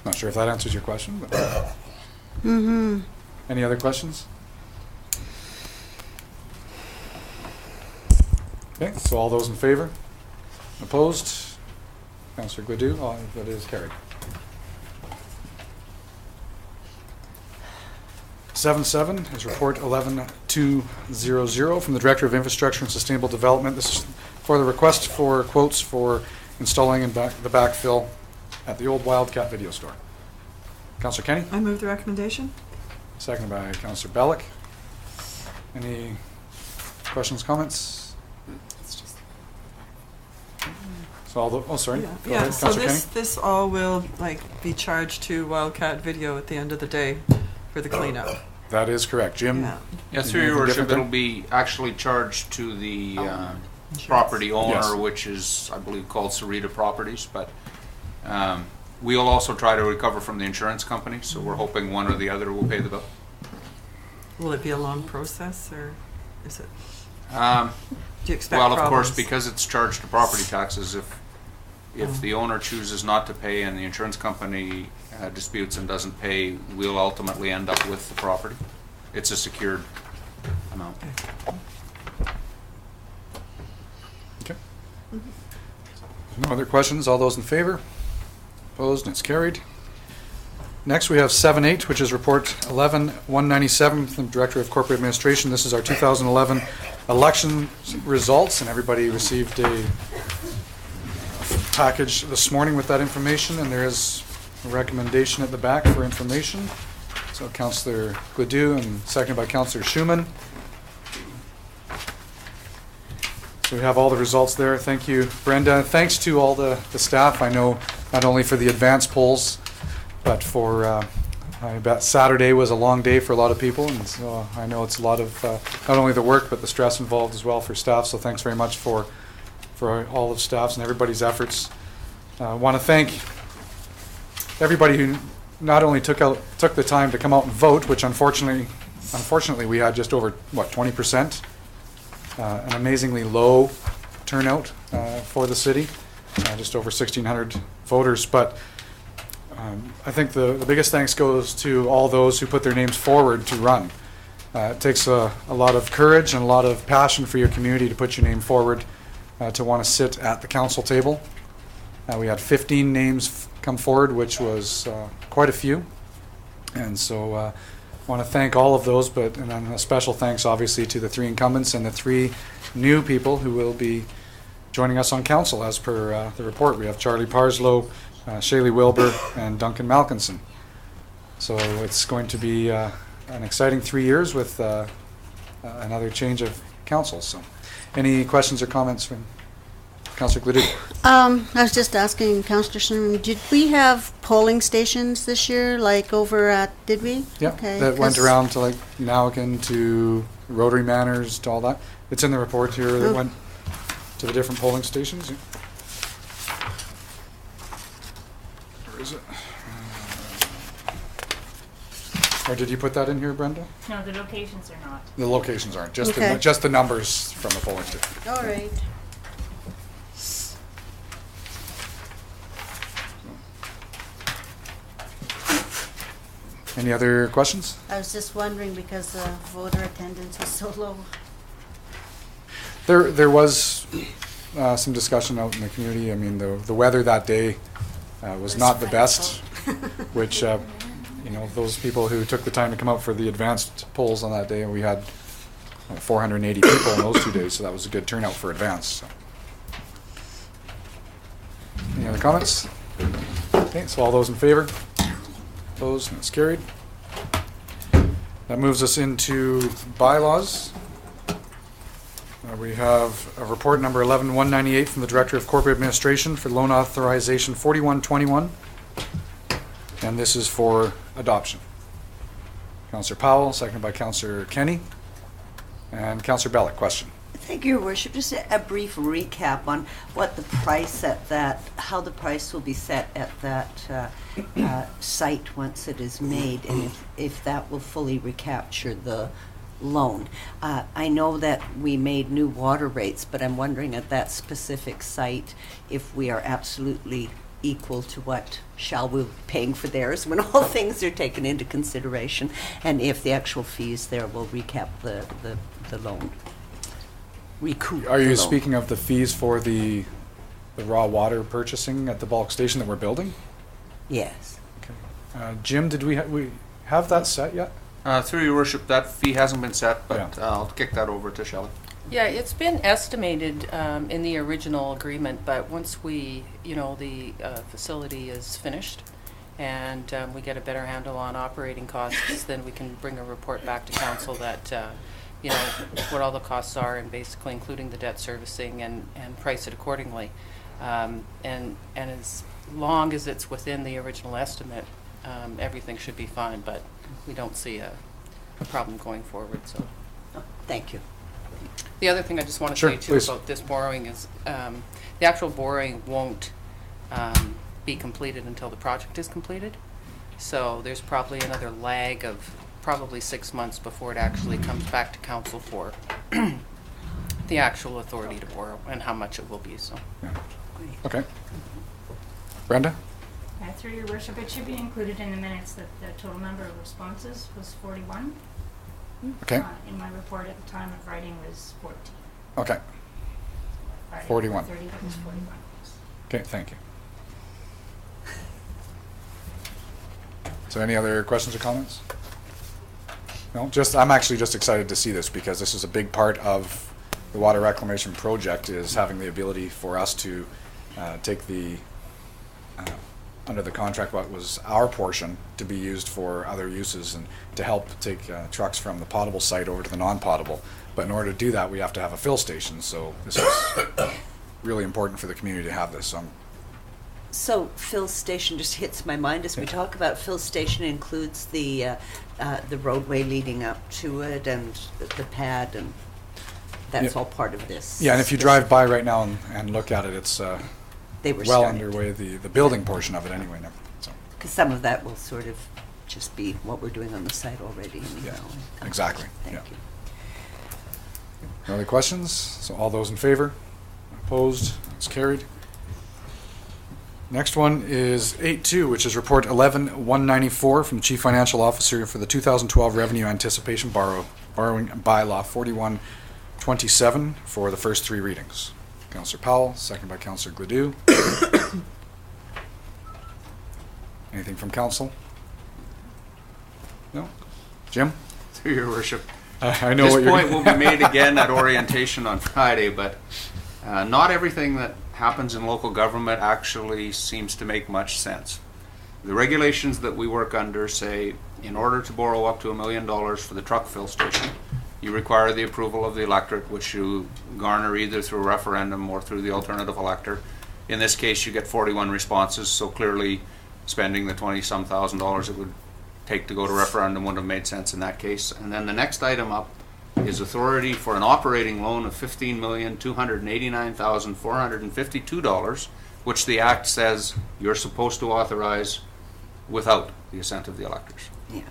Not sure if that answers your question, but any other questions? Okay, so all those in favor? Opposed? Councillor Gladue, that is carried. 7.7 is report 11.200 from the Director of Infrastructure and Sustainable Development. This is for the request for quotes for installing the backfill at the old Wildcat video store. Councillor Kenny? I move the recommendation. Seconded by Councillor Bellick. Any questions, comments? So all the, sorry. Go ahead, so Councillor Kenny. this all will be charged to Wildcat Video at the end of the day for the cleanup. That is correct. Jim? Yeah. Yeah, through your worship, it'll be actually charged to the property owner, Yes. which is, I believe, called Sarita Properties, but we'll also try to recover from the insurance company, so we're hoping one or the other will pay the bill. Will it be a long process, or is it? Do you expect Well, problems? of course, because it's charged to property taxes, if the owner chooses not to pay and the insurance company disputes and doesn't pay, we'll ultimately end up with the property. It's a secured amount. Okay. No other questions? All those in favor? Opposed? And it's carried. Next, we have 7.8, which is report 11.197 from the Director of Corporate Administration. This is our 2011 election results, and everybody received a package this morning with that information, and there is a recommendation at the back for information. So Councillor Gladue and seconded by Councillor Schumann. So we have all the results there. Thank you, Brenda. Thanks to all the staff. I know not only for the advanced polls, but for, I bet Saturday was a long day for a lot of people, and so I know it's a lot of, not only the work, but the stress involved as well for staff, so thanks very much for all of staff's and everybody's efforts. I want to thank everybody who not only took the time to come out and vote, which unfortunately we had just over, 20%, an amazingly low turnout for the city, just over 1,600 voters, but I think the biggest thanks goes to all those who put their names forward to run. It takes a lot of courage and a lot of passion for your community to put your name forward to want to sit at the council table. We had 15 names come forward, which was quite a few. And so I want to thank all of those, and then a special thanks obviously to the 3 incumbents and the 3 new people who will be joining us on council as per the report. We have Charlie Parslow, Shaylee Wilbur, and Duncan Malkinson. So it's going to be an exciting 3 years with another change of council. So any questions or comments from Councillor Gladue? I was just asking Councillor Sherman, did we have polling stations this year, like over at, did we? Yeah, Okay, that went 'cause- around to like Nowickan, to Rotary Manors, to all that. It's in the report here that Oh. went to the different polling stations. Yeah. Where is it? Or did you put that in here, Brenda? No, the locations are not. The locations aren't, just Okay. just the numbers from the polling station. All right. Any other questions? I was just wondering because the voter attendance was so low. There was some discussion out in the community. I mean, the weather that day was not the best, which, those people who took the time to come out for the advanced polls on that day, we had 480 people in those 2 days, so that was a good turnout for advance. So. other comments? Okay, so all those in favor? Opposed? That's carried. That moves us into bylaws. We have a report number 11198 from the Director of Corporate Administration for loan authorization 4121. And this is for adoption. Councillor Powell, seconded by Councillor Kenny. And Councillor Bellick, question. Thank you, Your Worship. Just a brief recap on what the price at that, how the price will be set at that site once it is made, and if that will fully recapture the loan. I know that we made new water rates, but I'm wondering at that specific site if we are absolutely equal to what Shell will be paying for theirs when all things are taken into consideration, and if the actual fees there will recap the loan. Recoup Are the you loan. speaking of the fees for the raw water purchasing at the bulk station that we're building? Yes. Okay. Jim, did we have that set yet? Through your worship, that fee hasn't been set, but Yeah. I'll kick that over to Shelley. Yeah, it's been estimated in the original agreement, but once we, the facility is finished and we get a better handle on operating costs, then we can bring a report back to council that, what all the costs are, and basically including the debt servicing and price it accordingly. And as long as it's within the original estimate, everything should be fine, but we don't see a problem going forward, so. Oh, thank you. The other thing I just want to Sure, say too please. about this borrowing is the actual borrowing won't be completed until the project is completed. So there's probably another lag of probably 6 months before it actually comes back to council for the actual authority to borrow and how much it will be. So Yeah. Okay. Brenda? Through your worship, it should be included in the minutes that the total number of responses was 41. Okay. In my report at the time of writing was 14. Okay. Friday, 41. 30, that was 41. Okay, thank you. So any other questions or comments? No, I'm actually just excited to see this because this is a big part of the water reclamation project, is having the ability for us to take the, under the contract, what was our portion to be used for other uses and to help take trucks from the potable site over to the non-potable. But in order to do that, we have to have a fill station. So this is really important for the community to have this. So fill station just hits my mind as we talk about fill station includes the roadway leading up to it and the pad, and that's all part of this. Yeah, and if you drive by right now and look at it, it's they were well starting underway, the building portion of it anyway now. So. Because some of that will sort of just be what we're doing on the site already. Anyhow. Yeah, exactly. Thank Yeah. you. No other questions? So all those in favor? Opposed? It's carried. Next one is 8.2, which is report 11-194 from the Chief Financial Officer for the 2012 Revenue Anticipation Borrowing Bylaw 4127 for the first three readings. Councillor Powell, second by Councillor Gladue. Anything from council? No? Jim? Through your worship. I know what This you're point will be made again at orientation on Friday, but not everything that happens in local government actually seems to make much sense. The regulations that we work under say in order to borrow up to $1 million for the truck fill station, you require the approval of the electorate, which you garner either through a referendum or through the alternative elector. In this case, you get 41 responses, so clearly spending the 20-some thousand it would take to go to referendum would have made sense in that case. And then the next item up is authority for an operating loan of $15,289,452, which the Act says you're supposed to authorize without the assent of the electors. Yeah.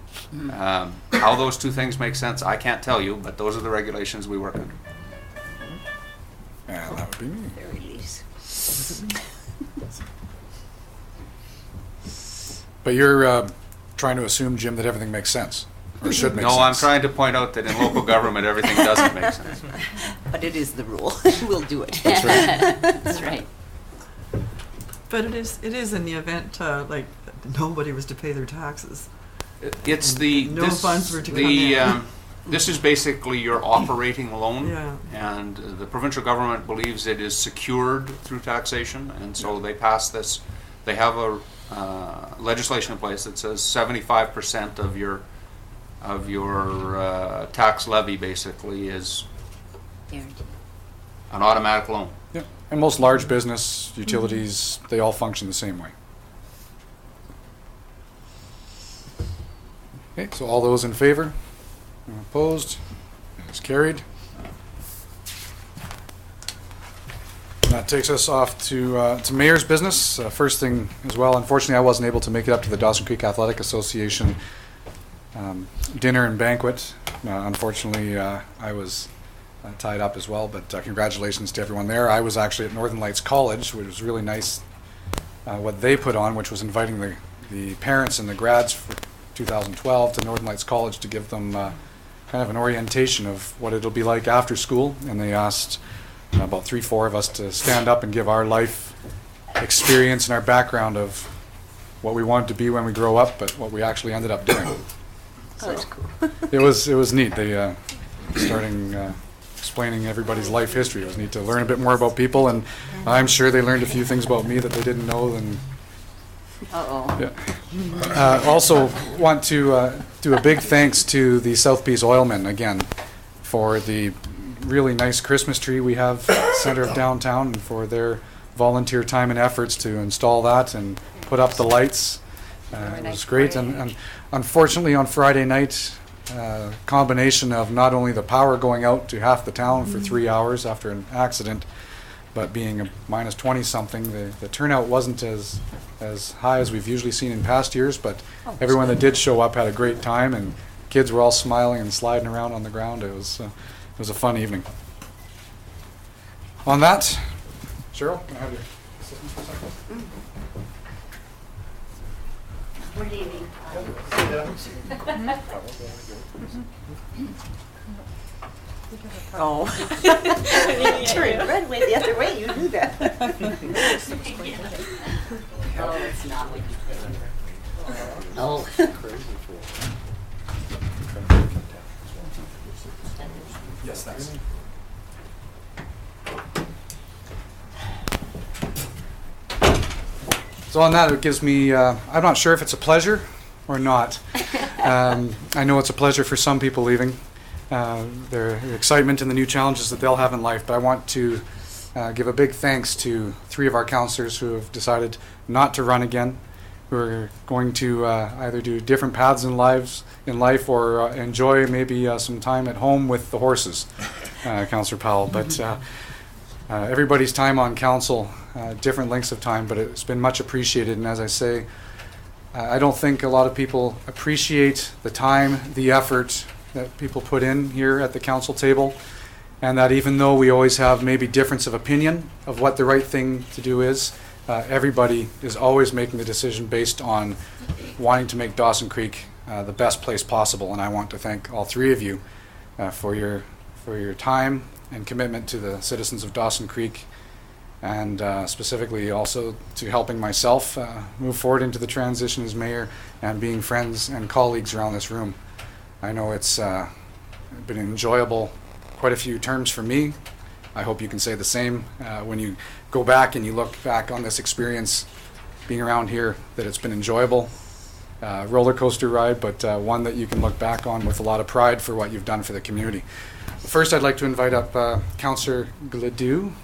How those two things make sense, I can't tell you, but those are the regulations we work under. And that would be me. Very least. But you're trying to assume, Jim, that everything makes sense, or should make sense. No, I'm trying to point out that in local government, everything doesn't make sense. But it is the rule. We'll do it. That's right. That's right. But it is in the event, like, nobody was to pay their taxes. It's And the no funds were to come the in. This is basically your operating loan. Yeah. And the provincial government believes it is secured through taxation, and so they pass this. They have a legislation in place that says 75% of your tax levy basically is Guaranteed. an automatic loan. Yeah. And most large business utilities, they all function the same way. Okay, so all those in favor? Opposed? It's carried. That takes us off to mayor's business. First thing as well, unfortunately I wasn't able to make it up to the Dawson Creek Athletic Association dinner and banquet. Unfortunately I was tied up as well, but congratulations to everyone there. I was actually at Northern Lights College, which was really nice what they put on, which was inviting the parents and the grads for 2012 to Northern Lights College to give them kind of an orientation of what it'll be like after school, and they asked about 3-4 of us to stand up and give our life experience and our background of what we wanted to be when we grow up, but what we actually ended up doing. Oh, that's cool. It was neat. They starting explaining everybody's life history. It was neat to learn a bit more about people, and I'm sure they learned a few things about me that they didn't know. And Uh-oh. yeah. Also want to do a big thanks to the South Peace Oilmen again for the really nice Christmas tree we have center of downtown, and for their volunteer time and efforts to install that and put up the lights. It was great, and unfortunately on Friday night, combination of not only the power going out to half the town for 3 hours after an accident, but being a minus 20 something, the turnout wasn't as high as we've usually seen in past years, but everyone that did show up had a great time, and kids were all smiling and sliding around on the ground. It was a fun evening. On that, Cheryl, can I have your assistance for a second? Good evening. Oh. Turn red way the other way, you do that. Oh, it's not. Oh. Yes, thanks. So on that, it gives me, I'm not sure if it's a pleasure or not. I know it's a pleasure for some people leaving. Their excitement and the new challenges that they'll have in life, but I want to give a big thanks to 3 of our counselors who have decided not to run again, who are going to either do different paths in life or enjoy maybe some time at home with the horses, Councillor Powell. But everybody's time on council, different lengths of time, but it's been much appreciated. And as I say, I don't think a lot of people appreciate the time, the effort that people put in here at the council table, and that even though we always have maybe difference of opinion of what the right thing to do is, everybody is always making the decision based on wanting to make Dawson Creek the best place possible. And I want to thank all 3 of you for your time and commitment to the citizens of Dawson Creek, and specifically also to helping myself move forward into the transition as mayor and being friends and colleagues around this room. I know it's been enjoyable, quite a few terms for me. I hope you can say the same when you go back and you look back on this experience being around here, that it's been enjoyable. Roller coaster ride, but one that you can look back on with a lot of pride for what you've done for the community. First, I'd like to invite up Councillor Gladue.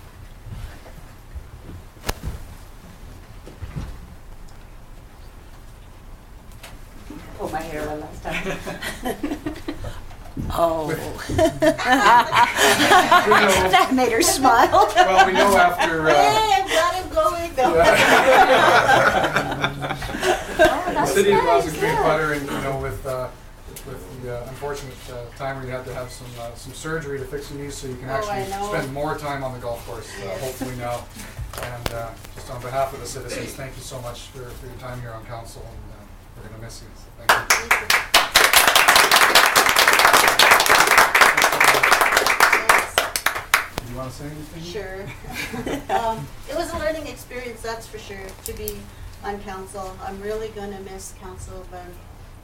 Pull my hair one last time. Oh. That made her smile. Well, we know after... Hey, I'm glad I'm going though. The city of Dawson Creek Butter, and with the unfortunate time where you had to have some surgery to fix your knees, so you can actually spend more time on the golf course, hopefully now. And just on behalf of the citizens, thank you so much for your time here on council, and we're going to miss you. So thank you. Do you want to say anything? Sure. It was a learning experience, that's for sure, to be on council. I'm really going to miss Councilman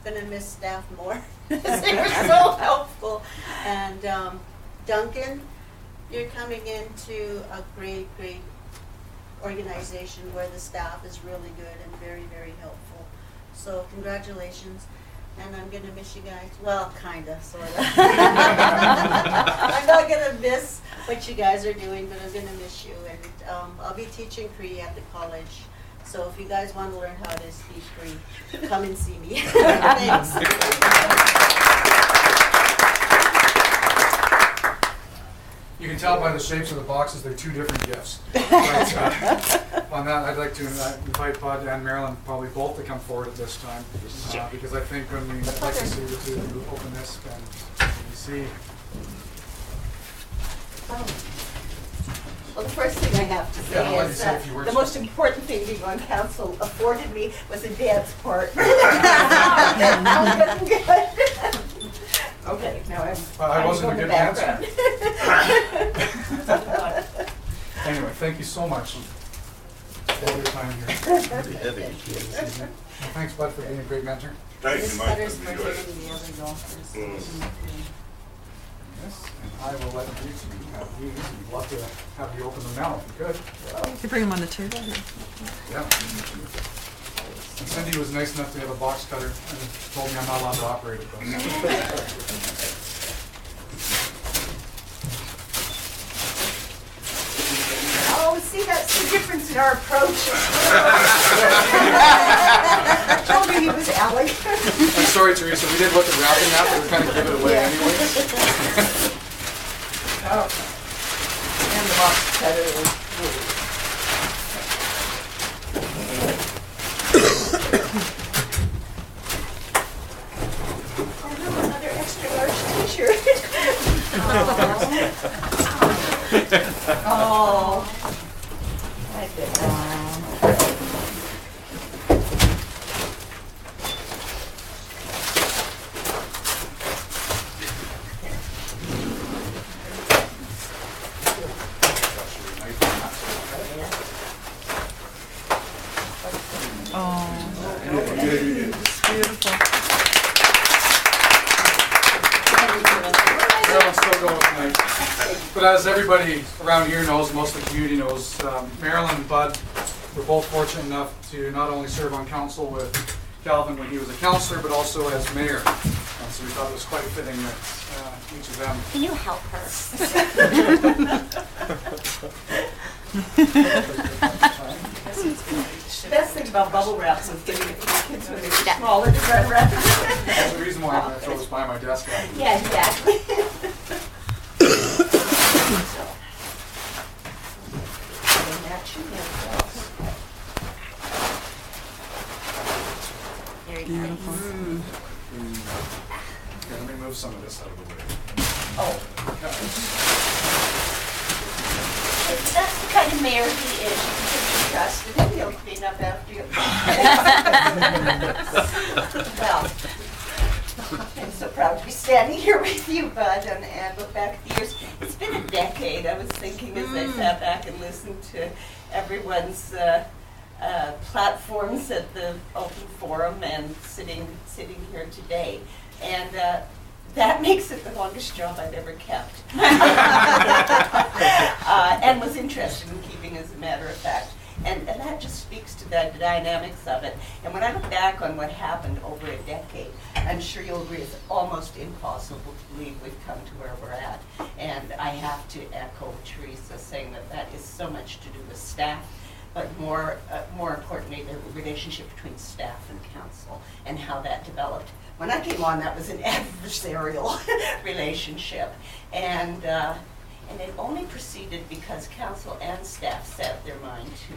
gonna miss staff more. They were so helpful. And Duncan, you're coming into a great organization where the staff is really good and very, very helpful. So congratulations. And I'm gonna miss you guys. Well, kinda, sorta. I'm not gonna miss what you guys are doing, but I'm gonna miss you. And I'll be teaching Cree at the college. So if you guys want to learn how to speak Cree, come and see me. Thanks. You can tell by the shapes of the boxes, they're two different gifts. But, on that, I'd like to invite Bud and Marilyn probably both to come forward at this time. Because I think when we, I'd like to see the two of you open this and you see. Well, the first thing I have to say Yeah, I'll let you is say a few words the most first. important thing being on council afforded me was a dance partner. That was good. Okay, now I'm. I wasn't a in the good dancer. background. Anyway, thank you so much for all your time here. Pretty heavy. Thanks, Bud, for being a great mentor. Thank This you, Mike. letter's for him Enjoy it. and the other golfers. Yes, and I will let you two have these. I'd love to have you open them now if you could. You can bring them on the table here. Yeah. And Cindy was nice enough to have a box cutter and told me I'm not allowed to operate it though. Oh, see, that's the difference in our approach. I told you he was Alec. I'm sorry, Teresa, we did look at wrapping that, but we're kind of giving it away anyway. Oh. And the box cutter is another extra large t-shirt. Oh. My goodness. Beautiful. Marilyn's still going tonight. But as everybody around here knows, most of the community knows, Marilyn and Bud were both fortunate enough to not only serve on council with Calvin when he was a councillor, but also as mayor. And so we thought it was quite fitting that each of them. Can you help her? The best thing about bubble wrap was giving it to the kids when they were smaller to run around. That's the reason why I'm going to throw this by my desk. Yeah, exactly. They match you themselves. Very Beautiful. Okay, let me move some of this out of the way. Oh, That's the kind of mayor he is. You can trust him. He'll clean up after you. well, I'm so proud to be standing here with you, Bud, and look back at the years. It's been a decade. I was thinking as I sat back and listened to everyone's platforms at the open forum and sitting here today. And that makes it the longest job I've ever kept. And was interested in keeping, as a matter of fact. And that just speaks to the dynamics of it. And when I look back on what happened over a decade, I'm sure you'll agree it's almost impossible to believe we've come to where we're at. And I have to echo Teresa saying that is so much to do with staff, but more importantly, the relationship between staff and council and how that developed. When I came on, that was an adversarial relationship, and it only proceeded because council and staff set their mind to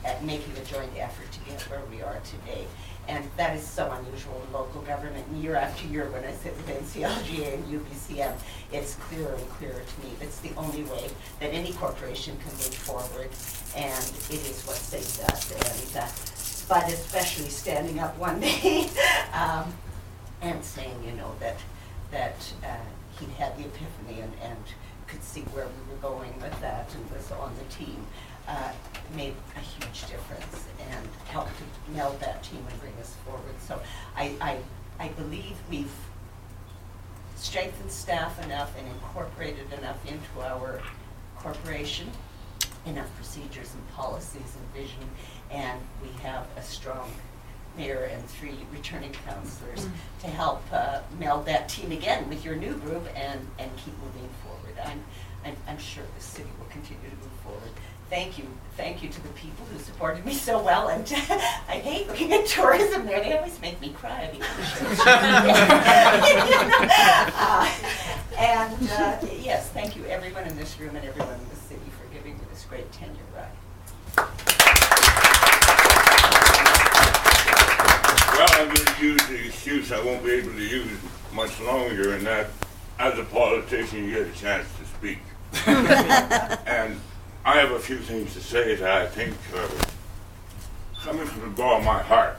at making a joint effort to get where we are today. And that is so unusual in local government. And year after year, when I sit with NCLGA and UBCM, it's clearer and clearer to me. It's the only way that any corporation can move forward, and it is what saves us. And but especially standing up one day and saying, you know, that he'd had the epiphany and could see where we were going with that and was on the team. made a huge difference and helped to meld that team and bring us forward. So I believe we've strengthened staff enough and incorporated enough into our corporation, enough procedures and policies and vision, and we have a strong mayor and 3 returning councillors to help meld that team again with your new group and keep moving forward. I'm sure the city will continue to move forward. Thank you to the people who supported me so well, and I hate looking at tourism there. They always make me cry. Yes, thank you everyone in this room and everyone in the city for giving me this great tenure ride. Well, I'm going to use the excuse I won't be able to use much longer, and that as a politician you get a chance to speak. And I have a few things to say that I think are coming from the bottom of my heart.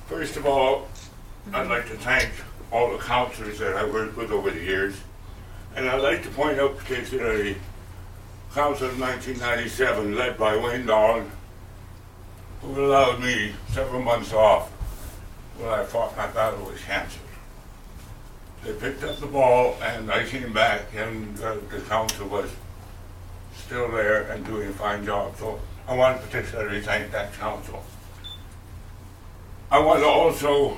First of all, I'd like to thank all the councillors that I worked with over the years. And I'd like to point out particularly Council of 1997, led by Wayne Dawson, who allowed me several months off when I fought my battle with cancer. They picked up the ball and I came back, and the council was still there and doing a fine job. So I want to particularly thank that council. I want to also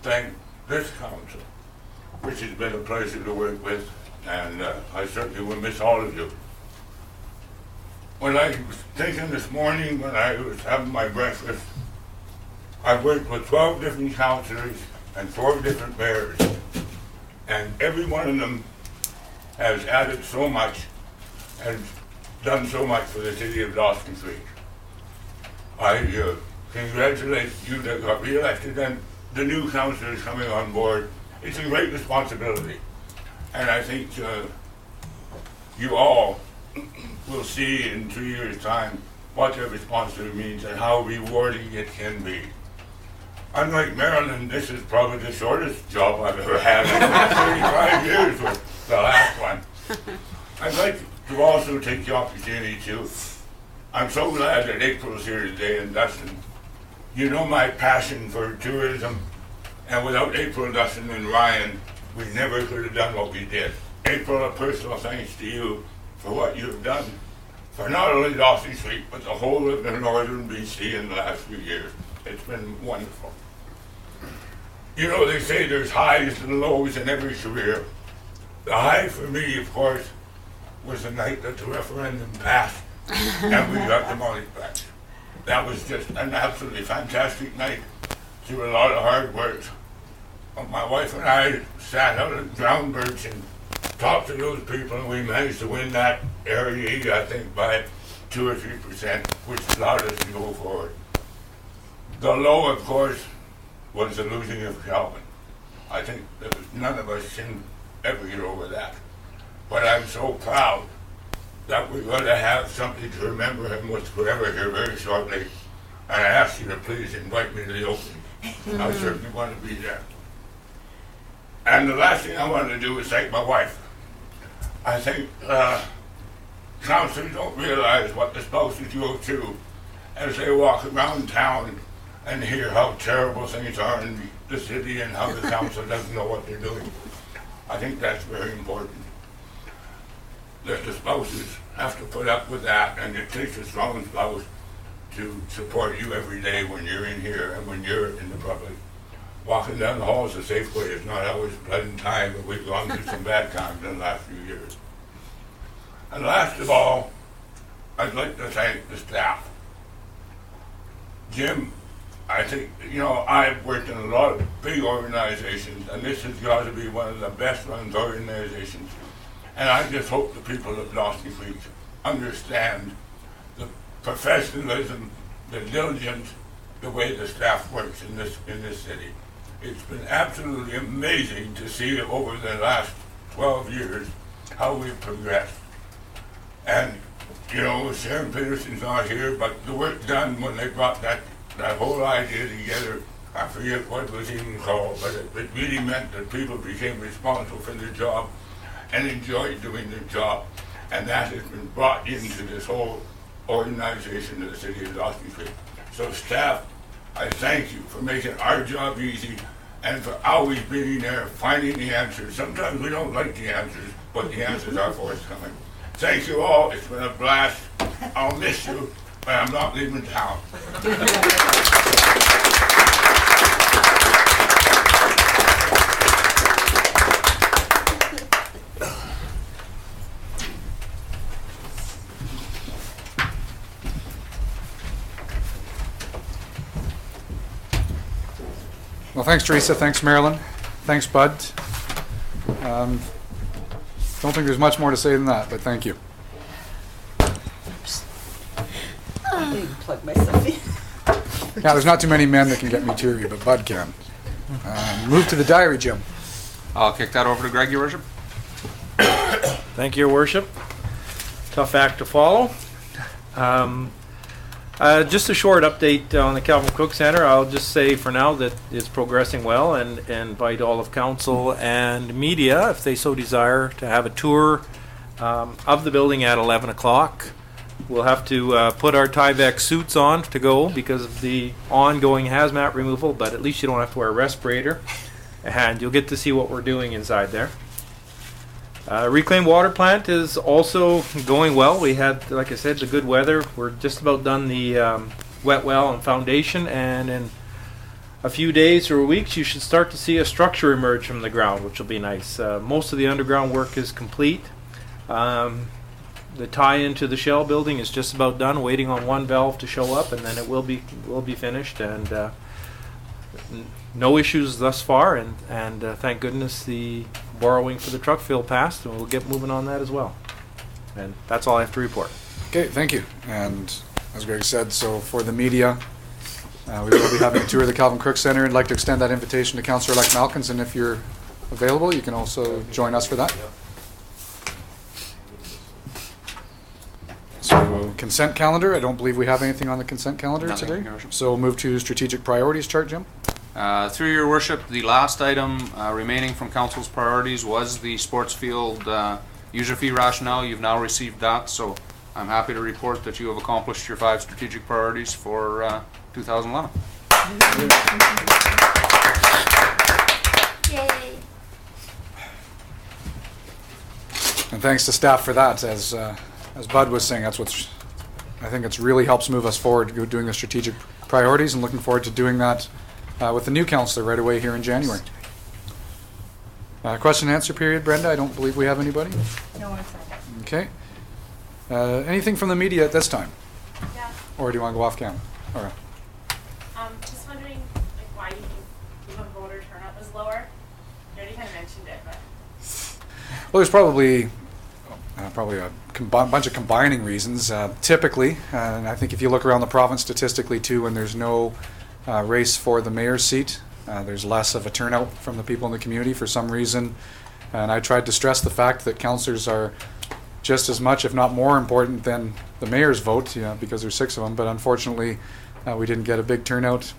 thank this council, which has been a pleasure to work with, and I certainly will miss all of you. When I was thinking this morning when I was having my breakfast, I worked with 12 different councillors and 4 different mayors, and every one of them has added so much and done so much for the city of Dawson Creek. I congratulate you that got re-elected and the new councillors coming on board. It's a great responsibility, and I think you all will see in 2 years' time what that responsibility means and how rewarding it can be. Unlike Marilyn, this is probably the shortest job I've ever had. 35 years with the last one. I'd like to also take the opportunity to, I'm so glad that April's here today, and Dustin. You know my passion for tourism, and without April, Dustin, and Ryan, we never could have done what we did. April, a personal thanks to you for what you've done for not only Dawson Creek, but the whole of the northern BC in the last few years. It's been wonderful. You know, they say there's highs and lows in every career. The high for me, of course, was the night that the referendum passed and we got the money back. That was just an absolutely fantastic night through a lot of hard work. My wife and I sat out at Ground Birch and talked to those people, and we managed to win that area, I think, by 2 or 3%, which allowed us to go forward. The low, of course, was the losing of Calvin. I think that none of us can ever get over that. But I'm so proud that we're going to have something to remember him with forever here very shortly. And I ask you to please invite me to the opening. I certainly want to be there. And the last thing I want to do is thank my wife. I think councillors don't realize what the spouses go through as they walk around town and hear how terrible things are in the city and how the council doesn't know what they're doing. I think that's very important. That the spouses have to put up with that, and it takes a strong spouse to support you every day when you're in here and when you're in the public. Walking down the halls of Safeway is not always a pleasant time, but we've gone through some bad times in the last few years. And last of all, I'd like to thank the staff. Jim, I think, you know, I've worked in a lot of big organizations, and this has got to be one of the best run organizations. And I just hope the people of Dawson Creek understand the professionalism, the diligence, the way the staff works in this city. It's been absolutely amazing to see over the last 12 years how we've progressed. And, you know, Sharon Peterson's not here, but the work done when they brought that whole idea together, I forget what it was even called, but it really meant that people became responsible for their job and enjoyed doing their job. And that has been brought into this whole organization of the city of Dawson Creek. So staff, I thank you for making our job easy and for always being there, finding the answers. Sometimes we don't like the answers, but the answers are forthcoming. Thank you all. It's been a blast. I'll miss you, but I'm not leaving town. Well, thanks, Teresa. Thanks, Marilyn. Thanks, Bud. Don't think there's much more to say than that, but thank you. I need to plug myself in. Yeah, there's not too many men that can get me teary, but Bud can. Move to the diary, Jim. I'll kick that over to Greg, Your Worship. Thank you, Your Worship. Tough act to follow. Just a short update on the Calvin Cook Center. I'll just say for now that it's progressing well, and invite all of council and media, if they so desire, to have a tour of the building at 11 o'clock. We'll have to put our Tyvek suits on to go because of the ongoing hazmat removal, but at least you don't have to wear a respirator, and you'll get to see what we're doing inside there. Reclaimed water plant is also going well. We had, like I said, the good weather. We're just about done the wet well and foundation, and in a few days or weeks you should start to see a structure emerge from the ground, which will be nice. Most of the underground work is complete. The tie-in to the shell building is just about done, waiting on one valve to show up, and then it will be finished. And no issues thus far, and thank goodness the borrowing for the truck fill passed, and we'll get moving on that as well. And that's all I have to report. Okay, thank you. And as Greg said, so for the media, we will be having a tour of the Calvin Crook Center. I'd like to extend that invitation to Councillor-elect Malkins, and if you're available, you can also join us for that. So consent calendar, I don't believe we have anything on the consent calendar Nothing, today. Your Worship. So we'll move to strategic priorities chart, Jim. Through Your Worship, the last item remaining from Council's priorities was the sports field user fee rationale. You've now received that, so I'm happy to report that you have accomplished your 5 strategic priorities for 2011. Yay. And thanks to staff for that. As Bud was saying, that's what's, I think it's really helps move us forward doing the strategic priorities, and looking forward to doing that with the new councillor right away here in January. Question and answer period, Brenda. I don't believe we have anybody. No one said. Okay. Anything from the media at this time? Yeah. Or do you want to go off camera? All right. Just wondering, like, why you think the voter turnout was lower? You already kind of mentioned it, but. Well, there's probably a bunch of combining reasons. Typically, and I think if you look around the province statistically too, when there's no race for the mayor's seat, there's less of a turnout from the people in the community for some reason. And I tried to stress the fact that councillors are just as much, if not more important than the mayor's vote, because there's 6 of them. But unfortunately, we didn't get a big turnout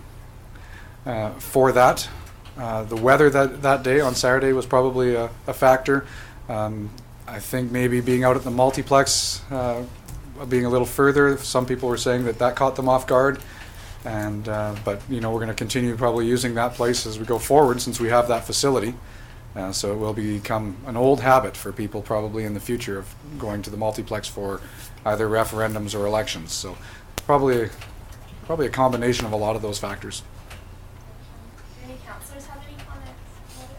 for that. The weather that day on Saturday was probably a factor. I think maybe being out at the multiplex, being a little further, some people were saying that caught them off guard. And but we're going to continue probably using that place as we go forward, since we have that facility. So it will become an old habit for people probably in the future of going to the multiplex for either referendums or elections. So probably a combination of a lot of those factors. Do any councillors have any comments about it?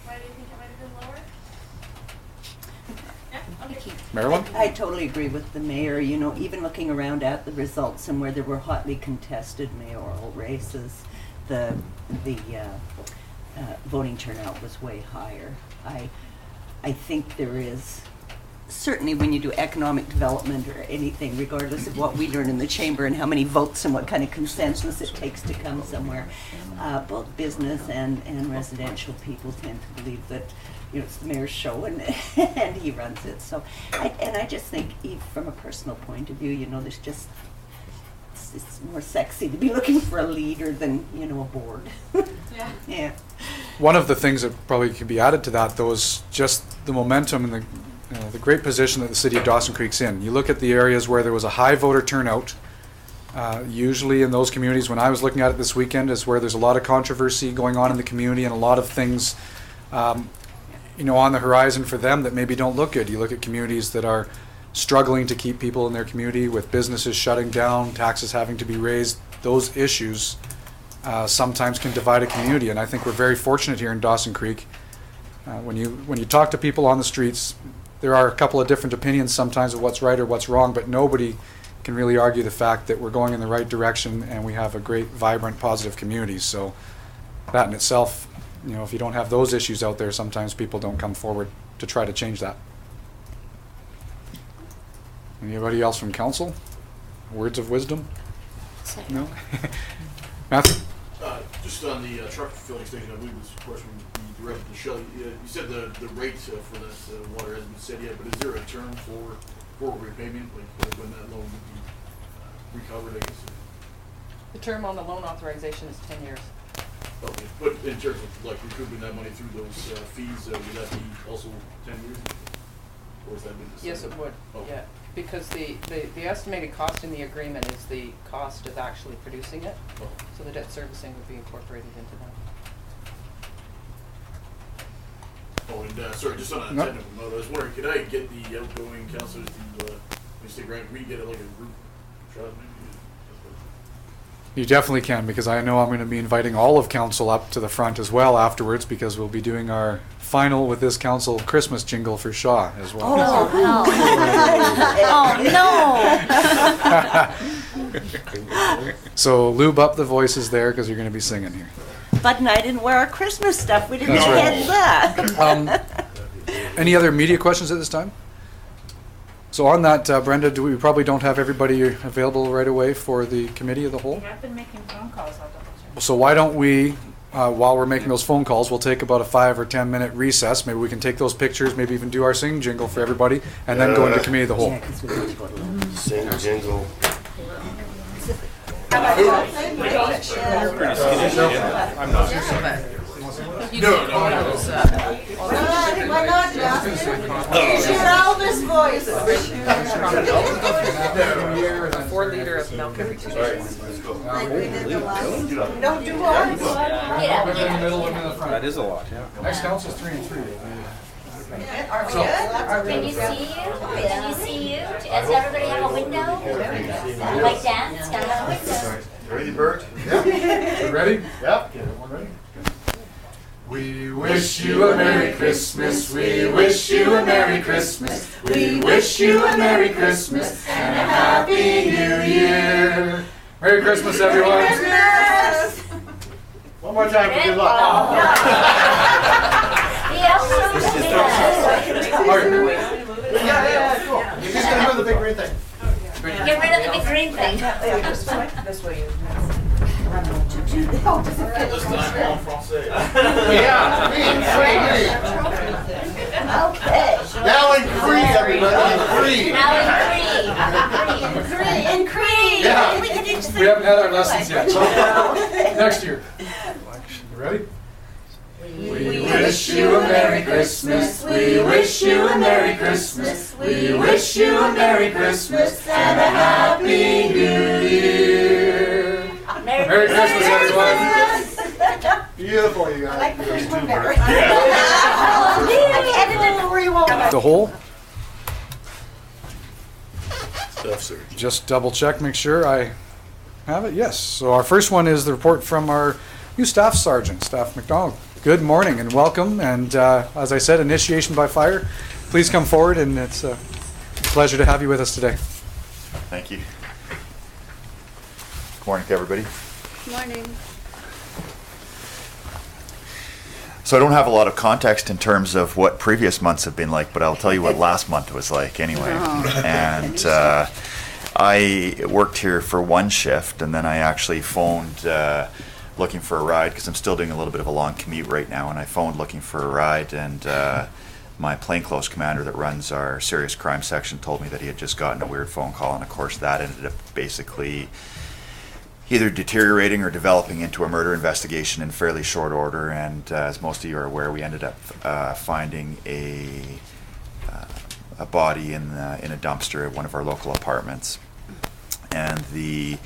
Why do you think it might have been lower? Yeah, okay. Marilyn? I totally agree with the mayor. Even looking around at the results and where there were hotly contested mayoral races, the voting turnout was way higher. I think there is, certainly when you do economic development or anything, regardless of what we learn in the chamber and how many votes and what kind of consensus it takes to come somewhere, both business and residential people tend to believe that it's the mayor's show and and he runs it. So, I just think, from a personal point of view, there's just it's more sexy to be looking for a leader than a board. Yeah. Yeah. One of the things that probably could be added to that, though, is just the momentum and the great position that the city of Dawson Creek's in. You look at the areas where there was a high voter turnout. Usually in those communities, when I was looking at it this weekend, is where there's a lot of controversy going on in the community and a lot of things, on the horizon for them that maybe don't look good. You look at communities that are struggling to keep people in their community, with businesses shutting down, taxes having to be raised. Those issues sometimes can divide a community, and I think we're very fortunate here in Dawson Creek. When you talk to people on the streets, there are a couple of different opinions sometimes of what's right or what's wrong, but nobody can really argue the fact that we're going in the right direction and we have a great, vibrant, positive community. So that in itself, if you don't have those issues out there, sometimes people don't come forward to try to change that. Anybody else from council? Words of wisdom? No? Matthew? Just on the truck filling station, I believe this question would be directed to Shelley. You said the rate for that water hasn't been set yet, but is there a term for repayment, like when that loan would be recovered, I guess? The term on the loan authorization is 10 years. Okay, but in terms of like recouping that money through those fees, would that be also 10 years? Or has that been decided? Yes, it would, Okay. yeah. Because the estimated cost in the agreement is the cost of actually producing it. Oh. So the debt servicing would be incorporated into that. Oh, and sorry, just on a No. technical note, I was wondering, could I get the outgoing councilors to stick around? Can we get like a group shot maybe? You definitely can, because I know I'm going to be inviting all of council up to the front as well afterwards, because we'll be doing our final with this council Christmas jingle for Shaw as well. Oh, no. So lube up the voices there, because you're going to be singing here. Bud and I didn't wear our Christmas stuff. We didn't That's get that. Any other media questions at this time? So on that, Brenda, we probably don't have everybody available right away for the committee of the whole? We have been making phone calls, I'll double check. So why don't we, while we're making those phone calls, we'll take about a 5 or 10 minute recess. Maybe we can take those pictures, maybe even do our sing jingle for everybody, and then go into committee of the whole. Sing jingle. Why not, Use your Elvis voice. 4 liter of milk every 2 days. Like we did the last. Don't do ours. That is a lot, yeah. Next council's 3 and 3. Are we good? Can you see you? Can you see you? Does everybody have a window? Like dance, gotta have a window. Ready, Bert? You ready? Yep. Everyone ready? We wish you a Merry Christmas, we wish you a Merry Christmas, we wish you a Merry Christmas and a Happy New Year. Merry Christmas, everyone. One more time for good luck. Yeah, cool. You're just gonna do the big green thing. Get rid of the big green thing. This way. This time, en français. Yeah. Okay. Now in Cree, everybody, in Cree. Now in Cree. In Creed. Yeah. We can each sing. We haven't had our lessons yet. Next year. You ready? We wish you a Merry Christmas, we wish you a Merry Christmas, we wish you a Merry Christmas and a Happy New Year. Merry Christmas, everyone. Beautiful, you I like guys. the first one better. Edited for you all. The whole, Staff surge. just double check, make sure I have it. Yes. So our first one is the report from our new staff sergeant, Staff McDonald. Good morning and welcome. And as I said, initiation by fire. Please come forward, and it's a pleasure to have you with us today. Thank you. Good morning to everybody. Morning. So I don't have a lot of context in terms of what previous months have been like, but I'll tell you what last month was like anyway. And I worked here for one shift, and then I actually phoned looking for a ride, because I'm still doing a little bit of a long commute right now, and I phoned looking for a ride, and my plainclothes commander that runs our serious crime section told me that he had just gotten a weird phone call, and of course that ended up basically either deteriorating or developing into a murder investigation in fairly short order. And as most of you are aware, we ended up finding a a body in a dumpster at one of our local apartments. And the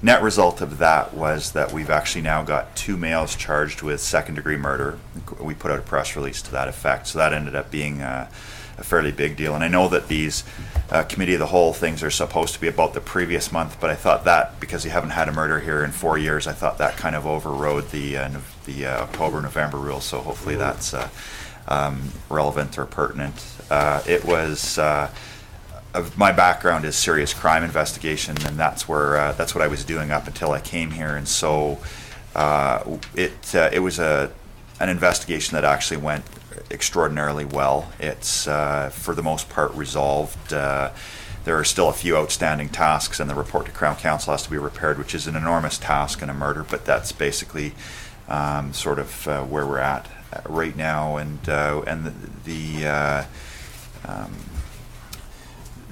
net result of that was that we've actually now got 2 males charged with second-degree murder. We put out a press release to that effect, so that ended up being a fairly big deal. And I know that these committee of the whole things are supposed to be about the previous month, but I thought that because you haven't had a murder here in 4 years, I thought that kind of overrode the October-November rule. So hopefully that's relevant or pertinent. It was. My background is serious crime investigation, and that's what I was doing up until I came here. And so it was an investigation that actually went extraordinarily well. It's for the most part resolved. There are still a few outstanding tasks, and the report to Crown Council has to be repaired, which is an enormous task in a murder. But that's basically sort of where we're at right now, and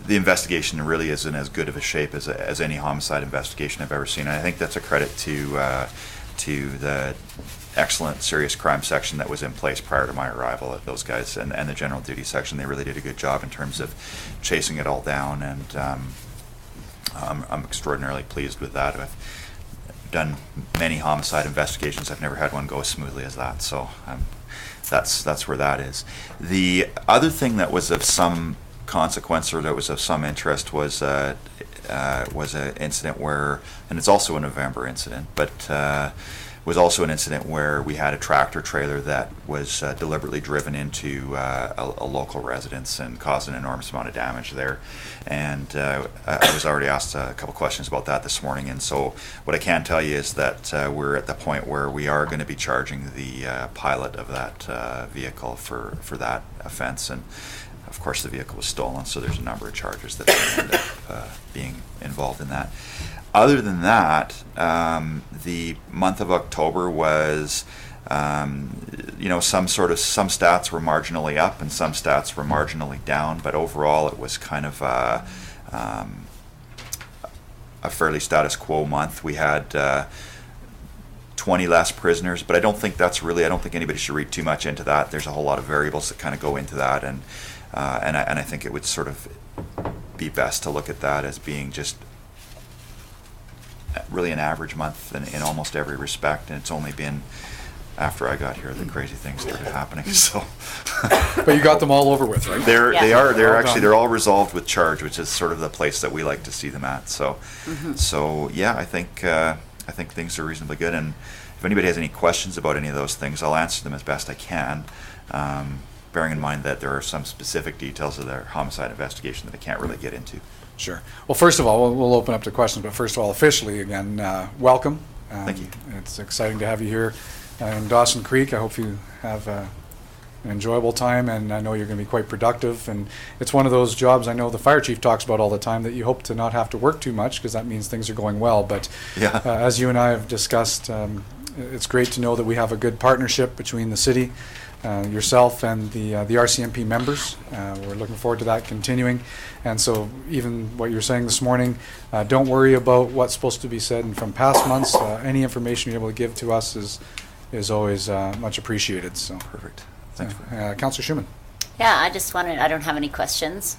the investigation really is in as good of a shape as any homicide investigation I've ever seen. And I think that's a credit to the excellent serious crime section that was in place prior to my arrival. At those guys and the general duty section, they really did a good job in terms of chasing it all down, and I'm extraordinarily pleased with that. I've done many homicide investigations. I've never had one go as smoothly as that. So that's where that is. The other thing that was of some consequence, or that was of some interest, was an incident where, and it's also a November incident, but was also an incident where we had a tractor trailer that was deliberately driven into a local residence and caused an enormous amount of damage there. And I was already asked a couple questions about that this morning, and so what I can tell you is that we're at the point where we are going to be charging the pilot of that vehicle for that offense. And of course the vehicle was stolen, so there's a number of charges that end up being involved in that. Other than that, the month of October was, some stats were marginally up and some stats were marginally down, but overall it was kind of a fairly status quo month. We had 20 less prisoners, but I don't think anybody should read too much into that. There's a whole lot of variables that kind of go into that, and I think it would sort of be best to look at that as being just really an average month in almost every respect, and it's only been after I got here that crazy things started happening. So, but you got them all over with, right? They're all resolved with charge, which is sort of the place that we like to see them at. So, yeah, I think things are reasonably good. And if anybody has any questions about any of those things, I'll answer them as best I can. Bearing in mind that there are some specific details of their homicide investigation that I can't really get into. Sure. Well, first of all, we'll open up to questions, but first of all, officially, again, welcome. Thank you. It's exciting to have you here in Dawson Creek. I hope you have an enjoyable time, and I know you're going to be quite productive. And it's one of those jobs I know the fire chief talks about all the time, that you hope to not have to work too much, because that means things are going well. But as you and I have discussed, it's great to know that we have a good partnership between the city, yourself, and the RCMP members. We're looking forward to that continuing. And so even what you're saying this morning, don't worry about what's supposed to be said and from past months. Any information you're able to give to us is always much appreciated. So perfect. Thanks. Councillor Schumann. Yeah, I don't have any questions.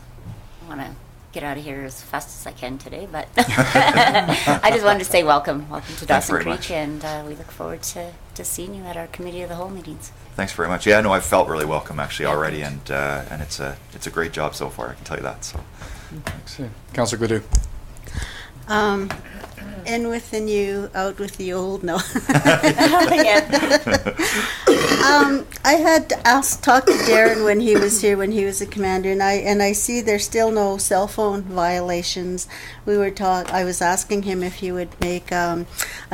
I want to get out of here as fast as I can today, but I just wanted to say welcome to Dawson Creek, much. And we look forward to seeing you at our Committee of the Whole meetings. Thanks very much. Yeah, no, I've felt really welcome actually already, and it's a great job so far. I can tell you that. So, thanks. Councillor Gladue. In with the new, out with the old. No. I had talked to Darren when he was here, when he was a commander, and I see there's still no cell phone violations. I was asking him if he would make a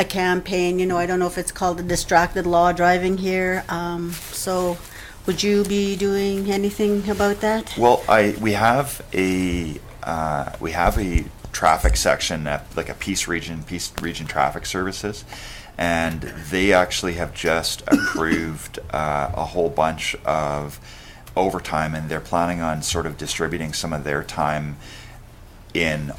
campaign. I don't know if it's called the distracted law driving here. So, would you be doing anything about that? Well, we have a traffic section at like a Peace Region Traffic Services, and they actually have just approved a whole bunch of overtime, and they're planning on sort of distributing some of their time in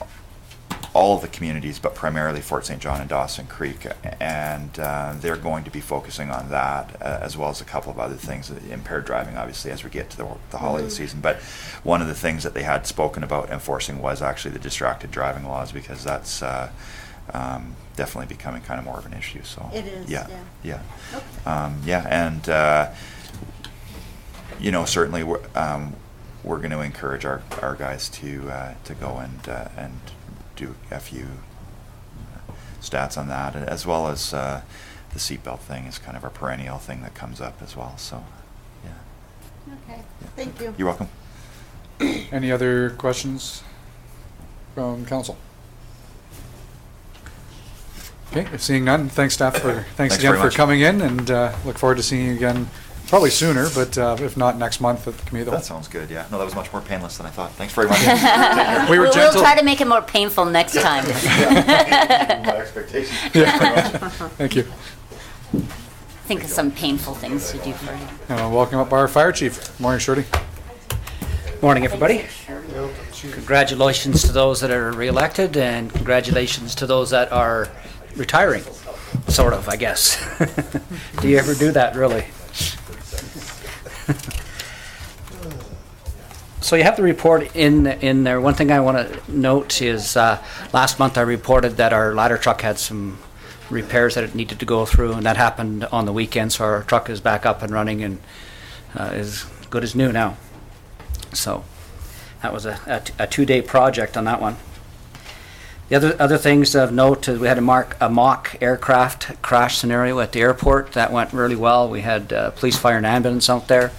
all of the communities, but primarily Fort St. John and Dawson Creek, and they're going to be focusing on that as well as a couple of other things, impaired driving, obviously, as we get to the holiday season. But one of the things that they had spoken about enforcing was actually the distracted driving laws, because that's definitely becoming kind of more of an issue. So It is, yeah, yeah. and certainly we're going to encourage our guys to go and do a few stats on that, as well as the seatbelt thing is kind of a perennial thing that comes up as well. So, yeah. Okay, thank you. You're welcome. Any other questions from council? Okay, if seeing none, thanks staff thanks again very for much. coming in, and look forward to seeing you again probably sooner, but if not next month at the committee. That sounds good. Yeah. No, that was much more painless than I thought. Thanks very much. We were We'll gentle. try to make it more painful next time. My expectations. Thank you. Think of some painful things to do for you. Welcome up our fire chief. Morning, Shorty. Morning, everybody. Congratulations to those that are re-elected, and congratulations to those that are retiring, sort of, I guess. Do you ever do that, really? So you have the report in there. One thing I want to note is last month I reported that our ladder truck had some repairs that it needed to go through, and that happened on the weekend, so our truck is back up and running and is good as new now. So that was a 2-day project on that one. The other things of note is we had a mock aircraft crash scenario at the airport. That went really well. We had police, fire, and ambulance out there,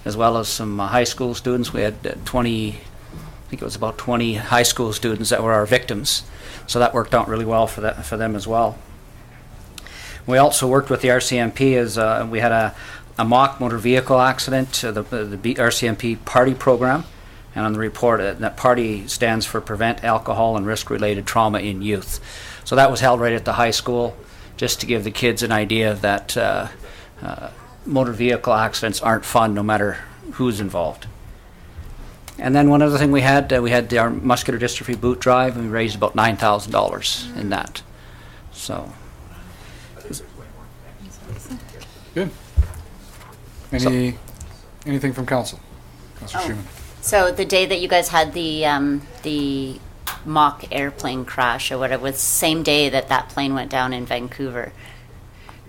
as well as some high school students. We had 20, I think it was about 20 high school students that were our victims. So that worked out really well for them as well. We also worked with the RCMP as we had a mock motor vehicle accident, the RCMP party program. And on the report, that party stands for Prevent Alcohol and Risk-Related Trauma in Youth. So that was held right at the high school, just to give the kids an idea that motor vehicle accidents aren't fun no matter who's involved. And then one other thing we had our muscular dystrophy boot drive, and we raised about $9,000 in that. So. Good. Anything from council? Councilor Schumann. So the day that you guys had the mock airplane crash or whatever, was the same day that plane went down in Vancouver.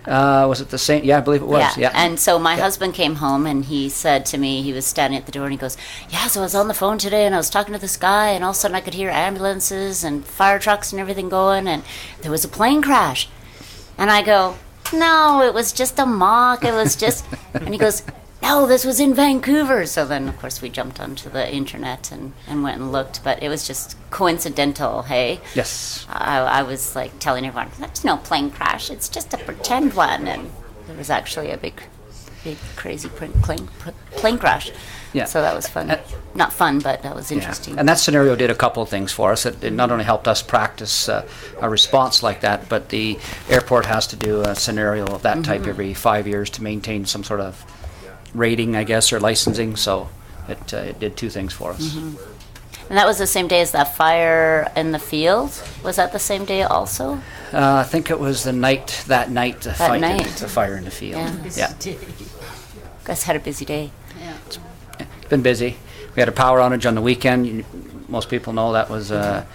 Was it the same? Yeah, I believe it was. Yeah. And so my husband came home and he said to me, he was standing at the door and he goes, "Yeah, so I was on the phone today and I was talking to this guy and all of a sudden I could hear ambulances and fire trucks and everything going and there was a plane crash." And I go, "No, it was just a mock. It was just," and he goes, "No, this was in Vancouver." So then, of course, we jumped onto the internet and went and looked, but it was just coincidental, hey? Yes. I was like telling everyone, "There's no plane crash. It's just a pretend one." And there was actually a big crazy plane crash. Yeah. So that was fun. Not fun, but that was interesting. And that scenario did a couple of things for us. It not only helped us practice a response like that, but the airport has to do a scenario of that type every 5 years to maintain some sort of rating, I guess, or licensing. So it did two things for us. And that was the same day as that fire in the field? Was that the same day also? I think it was the night, the fire in the field. Yeah. You guys had a busy day. It's been busy. We had a power outage on the weekend. Most people know that was a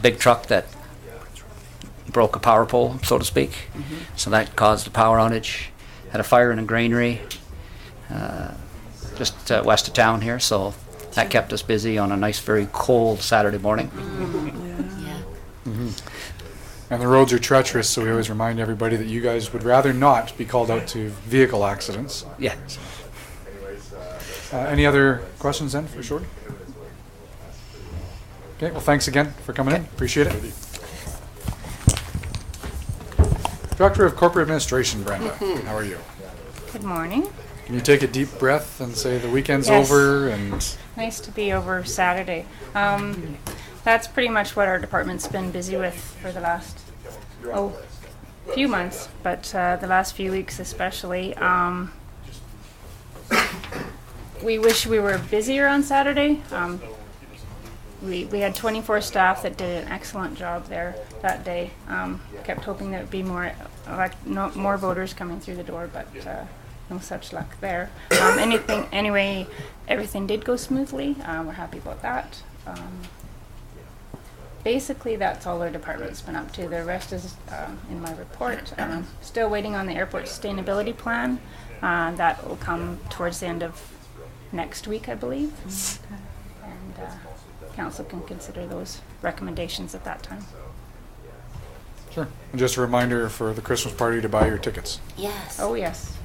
big truck that broke a power pole, so to speak. So that caused a power outage. Had a fire in a granary just west of town here, so that kept us busy on a nice, very cold Saturday morning. And the roads are treacherous, so we always remind everybody that you guys would rather not be called out to vehicle accidents. Yeah. Any other questions then for Shorty? Okay, well, thanks again for coming in. Appreciate it. Director of Corporate Administration, Brenda, how are you? Good morning. Can you take a deep breath and say the weekend's Yes. over? And Nice to be over Saturday. That's pretty much what our department's been busy with for the last few months, but the last few weeks especially. We wish we were busier on Saturday. we had 24 staff that did an excellent job there that day. Kept hoping there would be more voters coming through the door, but no such luck there. Anyway, everything did go smoothly. We're happy about that. Basically, that's all our department's been up to. The rest is in my report. Still waiting on the airport sustainability plan. That will come towards the end of next week, I believe. And council can consider those recommendations at that time. Sure. And just a reminder for the Christmas party to buy your tickets. Yes. Oh, yes.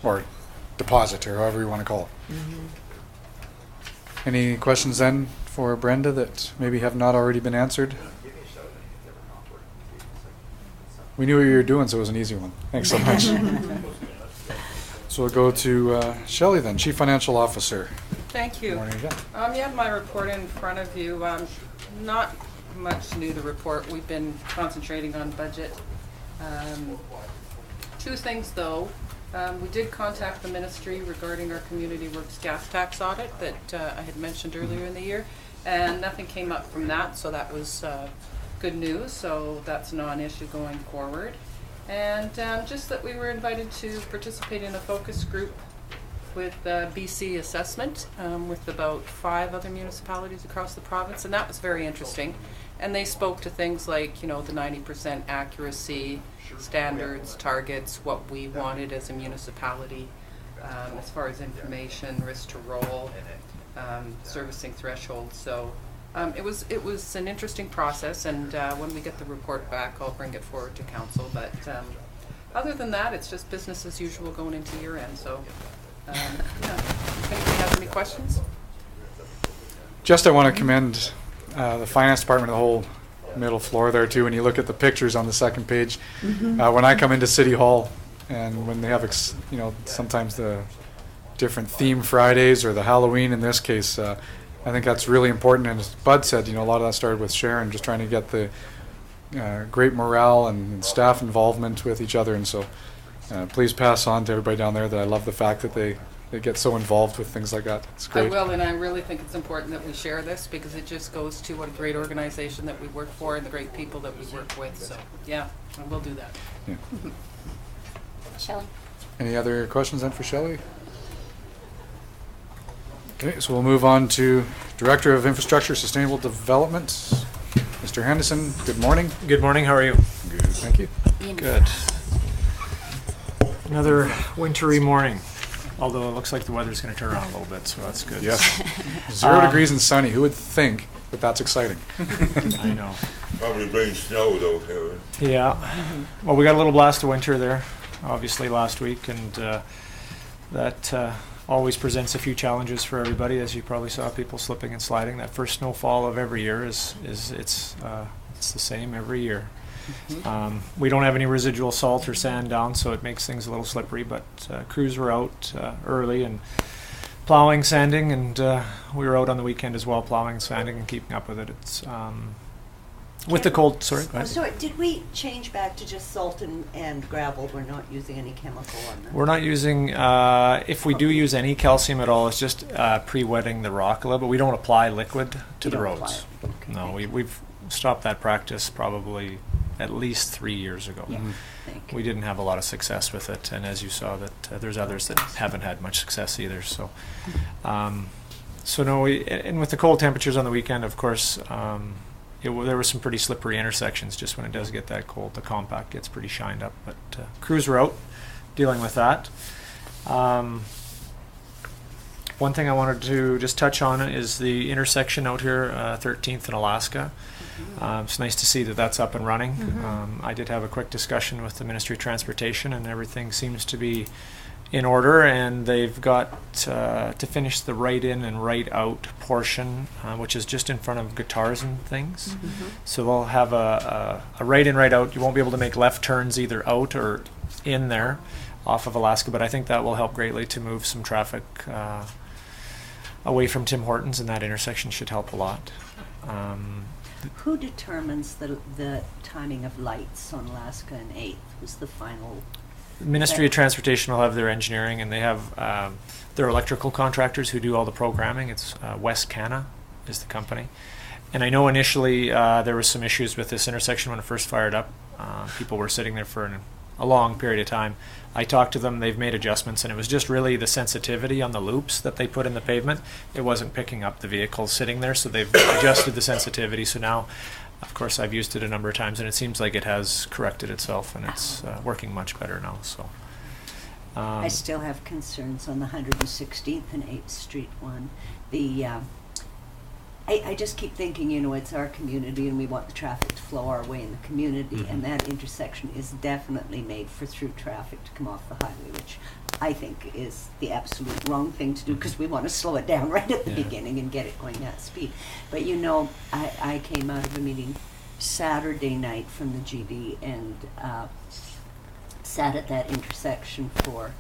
Or deposit, or however you want to call it. Any questions then for Brenda that maybe have not already been answered? We knew what you were doing, so it was an easy one. Thanks so much. So we'll go to Shelley then, Chief Financial Officer. Thank you. Morning again. You have my report in front of you. Not much new to report. We've been concentrating on budget. Two things though. We did contact the ministry regarding our Community Works gas tax audit that I had mentioned earlier in the year, and nothing came up from that, so that was good news. So that's a non-issue going forward. And just that we were invited to participate in a focus group with BC Assessment with about 5 other municipalities across the province, and that was very interesting. And they spoke to things like, the 90% accuracy standards, targets, what we wanted as a municipality as far as information, risk to roll, servicing thresholds. So it was an interesting process, and when we get the report back, I'll bring it forward to council. But other than that, it's just business as usual going into year end. So, if anybody has any questions? Just I want to commend the finance department, the whole middle floor there too. When you look at the pictures on the second page, when I come into City Hall, and when they have, sometimes the different theme Fridays or the Halloween in this case, I think that's really important. And as Bud said, a lot of that started with Sharon, just trying to get the great morale and staff involvement with each other. And so please pass on to everybody down there that I love the fact that they get so involved with things like that. It's great. I will, and I really think it's important that we share this because it just goes to what a great organization that we work for and the great people that we work with. So, yeah, and we'll do that. Yeah. Shelley. Any other questions then for Shelley? Okay, so we'll move on to Director of Infrastructure Sustainable Development, Mr. Henderson. Good morning. Good morning. How are you? Good, thank you. Good. Another wintry morning, although it looks like the weather's going to turn around a little bit, so that's good. Yes. 0 degrees and sunny. Who would think that that's exciting? I know. Probably brings snow though, Kevin. Yeah. Well, we got a little blast of winter there, obviously last week, and that always presents a few challenges for everybody. As you probably saw, people slipping and sliding. That first snowfall of every year it's the same every year. We don't have any residual salt or sand down, so it makes things a little slippery, but crews were out early and plowing, sanding, and we were out on the weekend as well, plowing, sanding, and keeping up with it. It's with the cold. Sorry. Go ahead. Sorry, did we change back to just salt and gravel? We're not using any chemical on that. We're not using. If we do use any calcium at all, it's just pre-wetting the rock a little bit. We don't apply liquid to the roads. Okay, no, we've stopped that practice probably at least 3 years ago. Yeah. We didn't have a lot of success with it, and as you saw, that there's others that haven't had much success either. So, so no, and with the cold temperatures on the weekend, of course. There were some pretty slippery intersections just when it does get that cold. The compact gets pretty shined up, but crews were out dealing with that. One thing I wanted to just touch on is the intersection out here, 13th in Alaska. It's nice to see that that's up and running. I did have a quick discussion with the Ministry of Transportation, and everything seems to be in order, and they've got to finish the right in and right out portion, which is just in front of Guitars and Things. So they'll have a right in, right out. You won't be able to make left turns either out or in there off of Alaska, but I think that will help greatly to move some traffic away from Tim Hortons, and that intersection should help a lot. Who determines the timing of lights on Alaska and 8th? Who's the final? Ministry of Transportation will have their engineering, and they have their electrical contractors who do all the programming. It's West Canada is the company. And I know initially there was some issues with this intersection when it first fired up. People were sitting there for a long period of time. I talked to them, they've made adjustments, and it was just really the sensitivity on the loops that they put in the pavement. It wasn't picking up the vehicles sitting there, so they've adjusted the sensitivity. So now, of course, I've used it a number of times, and it seems like it has corrected itself, and it's working much better now. So I still have concerns on the 116th and 8th Street one. I just keep thinking, you know, it's our community and we want the traffic to flow our way in the community, and that intersection is definitely made for through traffic to come off the highway, which I think is the absolute wrong thing to do, because we want to slow it down right at the beginning and get it going at speed. But you know, I came out of a meeting Saturday night from the GD and sat at that intersection for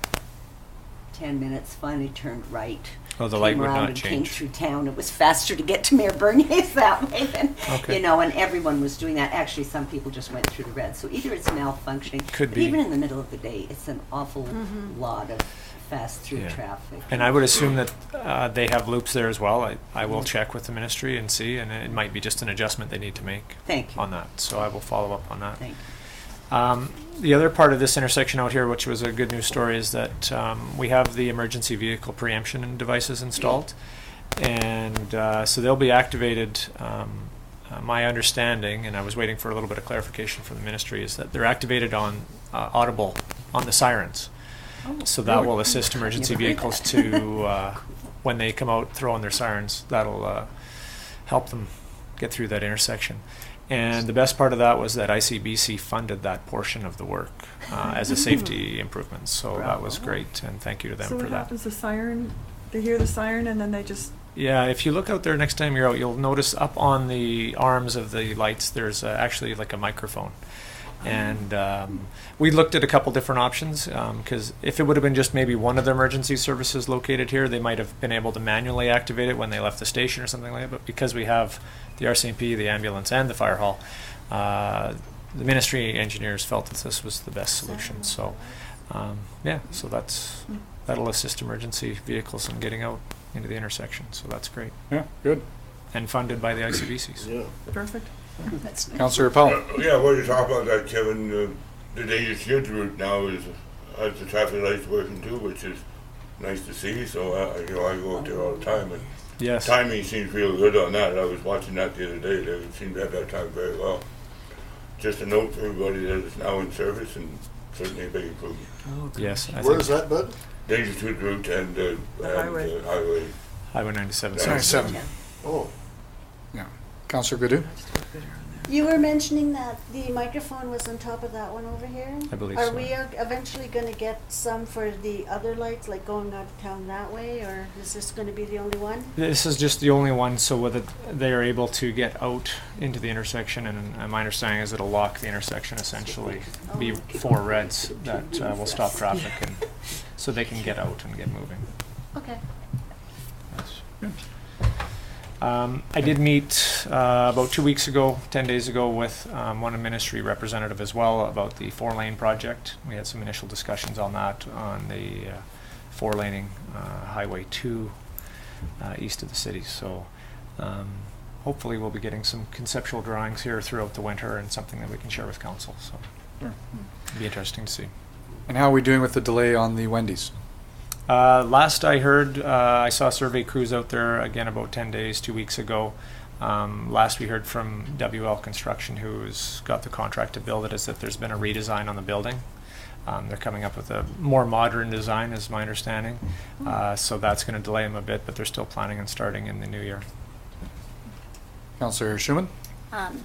10 minutes, finally turned right. Oh, the light came would around not and change. came through town. It was faster to get to Mayor Bernier's that way than, Okay. you know, and everyone was doing that. Actually, some people just went through the red. So either it's malfunctioning, Could but be. even in the middle of the day, it's an awful lot of fast through Yeah. traffic. And I would assume that they have loops there as well. I will check with the ministry and see, and it might be just an adjustment they need to make Thank you. on that. So I will follow up on that. Thank you. The other part of this intersection out here, which was a good news story, is that we have the emergency vehicle preemption devices installed. And so they'll be activated. My understanding, and I was waiting for a little bit of clarification from the ministry, is that they're activated on audible on the sirens. So that will assist emergency vehicles to, when they come out throwing their sirens, that'll help them get through that intersection. And the best part of that was that ICBC funded that portion of the work as a safety improvement. So that was great, and thank you to them So for what that. happens, the siren, they hear the siren and then they just... Yeah, if you look out there next time you're out, you'll notice up on the arms of the lights there's actually like a microphone. And we looked at a couple different options, because if it would have been just maybe one of the emergency services located here, they might have been able to manually activate it when they left the station or something like that. But because we have the RCMP, the ambulance, and the fire hall, the ministry engineers felt that this was the best solution. So, yeah, so that'll assist emergency vehicles in getting out into the intersection. So that's great. Yeah, good. And funded by the ICBCs. Yeah. Perfect. That's nice. Councillor Powell. Yeah, well, you talk about that, Kevin. The Dangerous Kids route now has the traffic lights working too, which is nice to see. So I go out there all the time, and Yes. timing seems real good on that. I was watching that the other day. They seem to have that time very well. Just a note for everybody that it's now in service, and certainly a big improvement. Yes. I Where think is that, Bud? Dangerous Kids route and highway. highway. Highway 97. 97. Oh, Yeah. Councillor Goudou. You were mentioning that the microphone was on top of that one over here. I believe Are so. we eventually going to get some for the other lights, like going out of town that way, or is this going to be the only one? This is just the only one, so whether they are able to get out into the intersection, and my understanding is it'll lock the intersection, essentially, be four reds that will stop traffic, and so they can get out and get moving. Okay. I did meet about 2 weeks ago, 10 days ago, with one ministry representative as well about the 4-lane project. We had some initial discussions on that, on the 4-laning Highway 2 east of the city. So hopefully we'll be getting some conceptual drawings here throughout the winter, and something that we can share with council. So it'll be interesting to see. And how are we doing with the delay on the Wendy's? Last I heard, I saw survey crews out there again about 10 days, 2 weeks ago. Last we heard from WL Construction, who's got the contract to build it, is that there's been a redesign on the building. They're coming up with a more modern design, is my understanding. So that's going to delay them a bit, but they're still planning on starting in the new year. Councillor Schumann.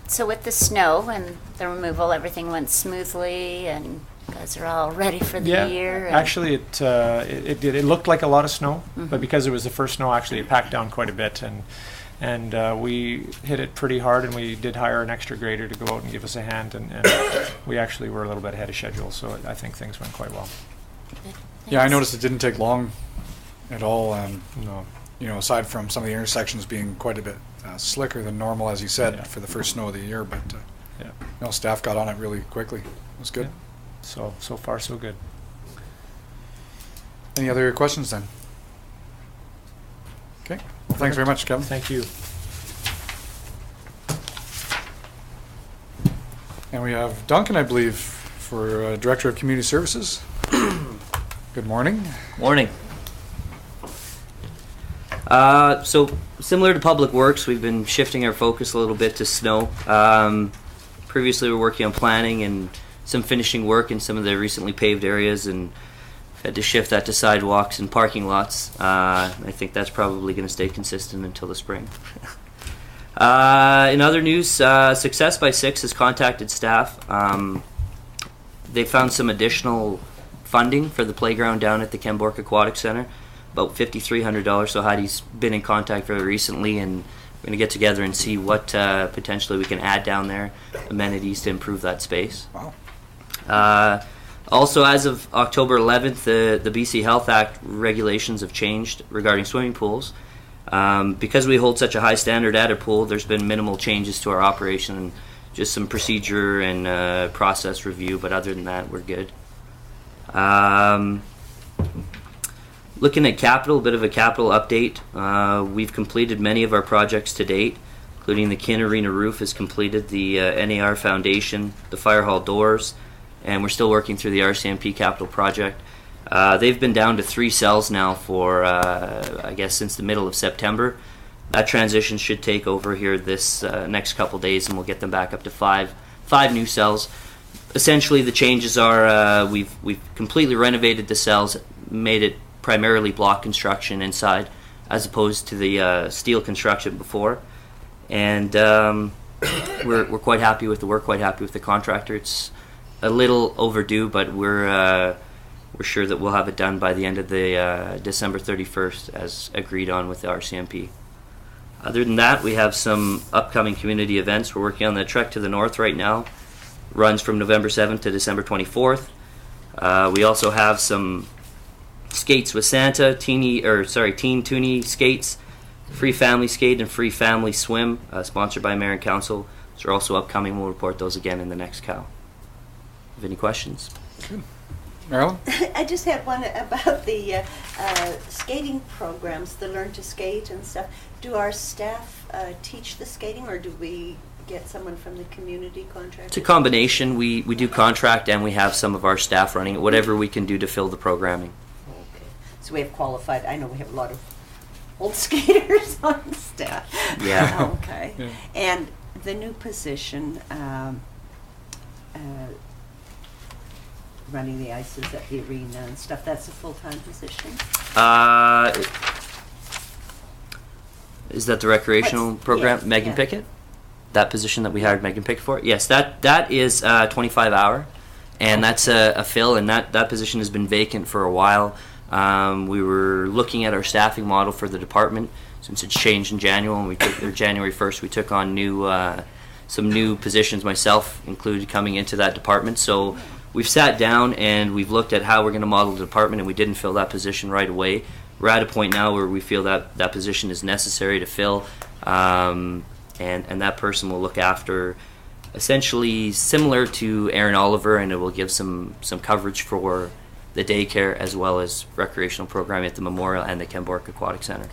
So with the snow and the removal, everything went smoothly, and you guys are all ready for the year. And Actually, it did. It looked like a lot of snow, but because it was the first snow, actually it packed down quite a bit, and we hit it pretty hard, and we did hire an extra grader to go out and give us a hand, and we actually were a little bit ahead of schedule, so I think things went quite well. Yeah, I noticed it didn't take long at all. No. You know, aside from some of the intersections being quite a bit slicker than normal, as you said, Yeah. for the first snow of the year, but Yeah. you know, staff got on it really quickly. It was good. Yeah. So far so good. Any other questions then? Okay. Well, thanks very much, Kevin. Thank you. And we have Duncan, I believe, for Director of Community Services. Good morning. Morning. So similar to Public Works, we've been shifting our focus a little bit to snow. Previously we were working on planning and some finishing work in some of the recently paved areas, and had to shift that to sidewalks and parking lots. I think that's probably going to stay consistent until the spring. In other news, Success by Six has contacted staff. They found some additional funding for the playground down at the Kembork Aquatic Center, about $5,300. So Heidi's been in contact very recently, and we're going to get together and see what potentially we can add down there, amenities to improve that space. Wow. Also, as of October 11th, the BC Health Act regulations have changed regarding swimming pools. Because we hold such a high standard at our pool, there's been minimal changes to our operation, and just some procedure and process review, but other than that, we're good. Looking at capital, a bit of a capital update. We've completed many of our projects to date, including the Kin Arena roof is completed, the NAR foundation, the fire hall doors, and we're still working through the RCMP capital project. They've been down to 3 cells now for, I guess, since the middle of September. That transition should take over here this next couple days, and we'll get them back up to 5 new cells. Essentially, the changes are we've completely renovated the cells, made it primarily block construction inside, as opposed to the steel construction before, and we're quite happy with the work, quite happy with the contractor. It's a little overdue, but we're sure that we'll have it done by the end of the December 31st, as agreed on with the RCMP. Other than that, we have some upcoming community events. We're working on the Trek to the North right now. Runs from November 7th to December 24th. We also have some Skates with Santa, Teen Toonie skates, free family skate and free family swim, sponsored by Mayor and Council. Those are also upcoming. We'll report those again in the next COW. Have any questions? Good. Marilyn? I just have one about the skating programs, the Learn to Skate and stuff. Do our staff teach the skating, or do we get someone from the community contract? It's a combination. We do contract, and we have some of our staff running it, whatever we can do to fill the programming. Okay. So we have qualified, I know we have a lot of old skaters on staff. Yeah. Okay. Yeah. And the new position, running the ices at the arena and stuff, that's a full-time position? Is that the recreational program? yes, Megan yeah. Pickett? That position that we hired Megan Pickett for? Yes, that is 25 hour, and that's a fill, and that position has been vacant for a while. We were looking at our staffing model for the department since it's changed in January, and January 1st we took on some new positions, myself included, coming into that department. So we've sat down and we've looked at how we're going to model the department, and we didn't fill that position right away. We're at a point now where we feel that that position is necessary to fill, and that person will look after, essentially similar to Aaron Oliver, and it will give some coverage for the daycare as well as recreational programming at the Memorial and the Kembork Aquatic Center.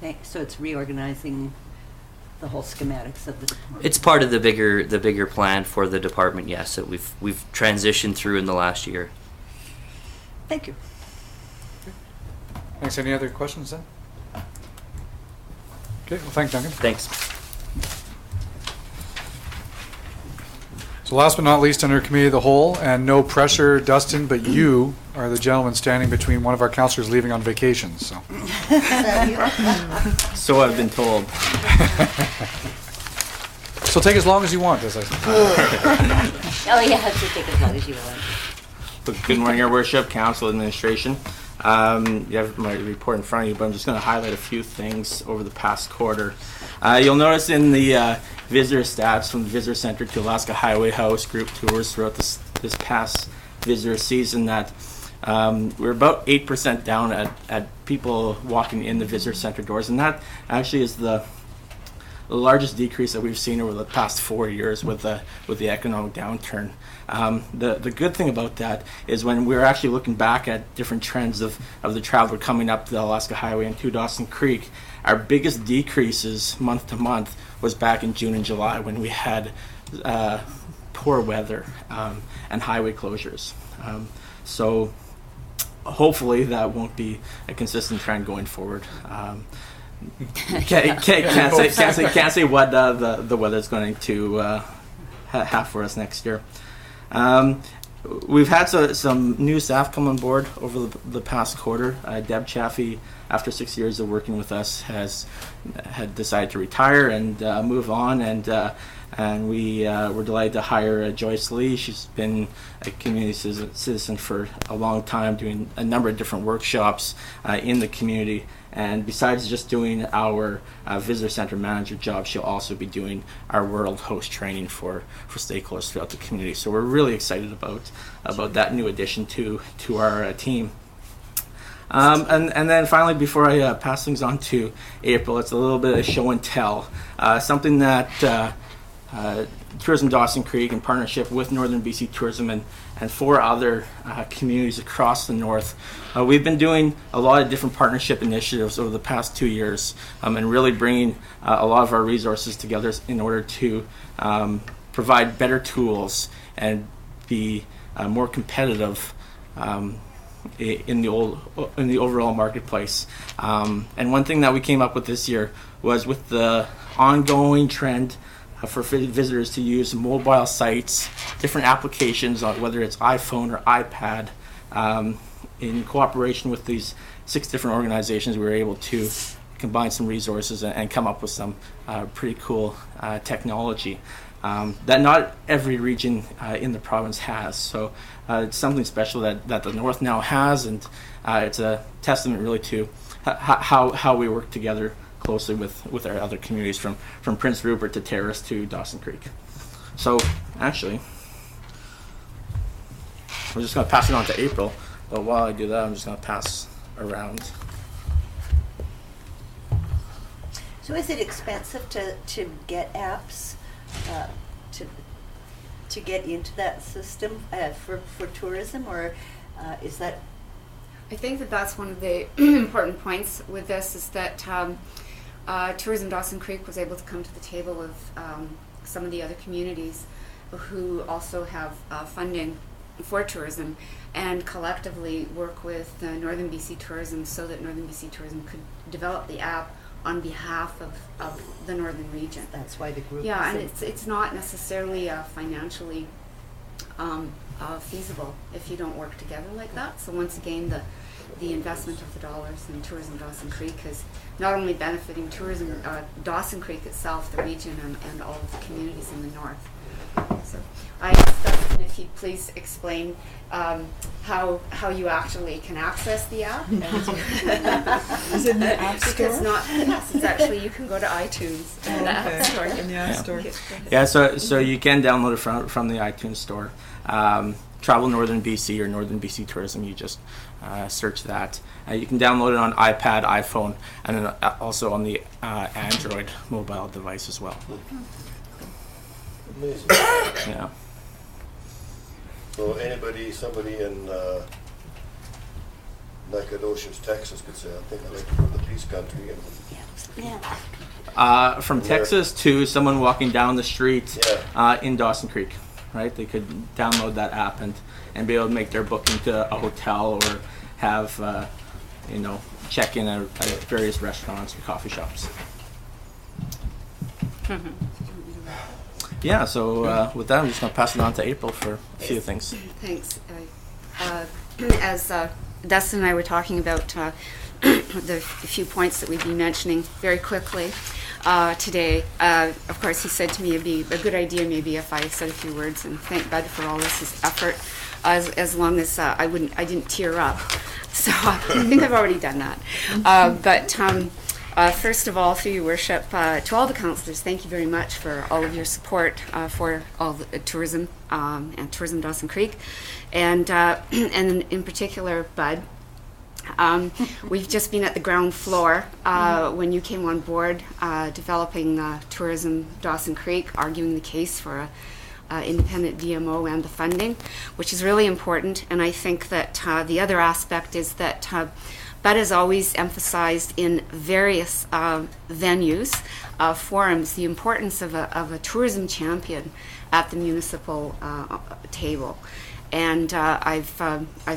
Thanks. So it's reorganizing the whole schematics of the department. It's part of the bigger plan for the department, yes, that we've transitioned through in the last year. Thank you. Thanks. Any other questions then? Okay, well, thanks, Duncan. Thanks. So last but not least, under Committee of the Whole, and no pressure, Dustin, but you are the gentleman standing between one of our councillors leaving on vacation, so. So I've been told. So take as long as you want, as I said. Oh, yeah, so take as long as you want. Good morning, Your Worship, Council, Administration. You have my report in front of you, but I'm just going to highlight a few things over the past quarter. You'll notice in the visitor stats from the Visitor Center to Alaska Highway House group tours throughout this past visitor season that we're about 8% down at people walking in the Visitor Center doors, and that actually is the largest decrease that we've seen over the past 4 years with the economic downturn. The good thing about that is when we're actually looking back at different trends of the traveler coming up the Alaska Highway and to Dawson Creek, our biggest decreases month to month was back in June and July when we had poor weather and highway closures. So hopefully that won't be a consistent trend going forward. Can't say what the weather's going to have for us next year. We've had some new staff come on board over the past quarter. Deb Chaffee, after 6 years of working with us, had decided to retire and move on, and we were delighted to hire Joyce Lee. She's been a community citizen for a long time, doing a number of different workshops in the community. And besides just doing our visitor center manager job, she'll also be doing our world host training for stakeholders throughout the community. So we're really excited about that new addition to our team. And then finally, before I pass things on to April, it's a little bit of show and tell. Something that Tourism Dawson Creek, in partnership with Northern BC Tourism and 4 other communities across the north, we've been doing a lot of different partnership initiatives over the past 2 years, and really bringing a lot of our resources together in order to provide better tools and be more competitive in the overall marketplace. And one thing that we came up with this year was, with the ongoing trend for visitors to use mobile sites, different applications, whether it's iPhone or iPad, in cooperation with these 6 different organizations, we were able to combine some resources and come up with some pretty cool technology that not every region in the province has. So it's something special that the North now has, and it's a testament really to how we work together closely with our other communities, from Prince Rupert to Terrace to Dawson Creek. So actually, I'm just going to pass it on to April, but while I do that, I'm just going to pass around. So is it expensive to get apps to get into that system for tourism, or is that? I think that's one of the important points with this, is that Tourism Dawson Creek was able to come to the table with some of the other communities who also have funding for tourism, and collectively work with Northern BC Tourism so that Northern BC Tourism could develop the app on behalf of the northern region. That's why the group. Yeah, and it's not necessarily financially feasible if you don't work together like that. So once again, the investment of the dollars in Tourism Dawson Creek is not only benefiting tourism Dawson Creek itself, the region, and all of the communities in the north. So I asked Dustin if he'd please explain how you actually can access the app. Is it in the App Store? Yes, it's actually, you can go to iTunes and the App Store. In the App Store. Yeah, so you can download it from the iTunes Store. Travel Northern BC or Northern BC Tourism, you just search that. You can download it on iPad, iPhone, and then also on the Android mobile device as well. Amazing. Yeah. So somebody in Nacogdoches, Texas could say, I think I'd like to go to the Peace Country. From Texas to someone walking down the street in Dawson Creek, right? They could download that app and be able to make their booking to a hotel, or have, check in at various restaurants or coffee shops. Yeah, so with that, I'm just going to pass it on to April for a few things. Thanks. As Dustin and I were talking about the few points that we've been mentioning very quickly today, of course, he said to me it'd be a good idea maybe if I said a few words and thank Bud for all his effort, as long as I didn't tear up. So I think I've already done that. But first of all, through your worship, to all the councillors, thank you very much for all of your support for all the tourism and Tourism Dawson Creek, and in particular, Bud, We've just been at the ground floor when you came on board, developing tourism Dawson Creek, arguing the case for a independent DMO and the funding, which is really important. And I think that the other aspect is that Bud has always emphasized in various venues, forums, the importance of a tourism champion at the municipal table. And I've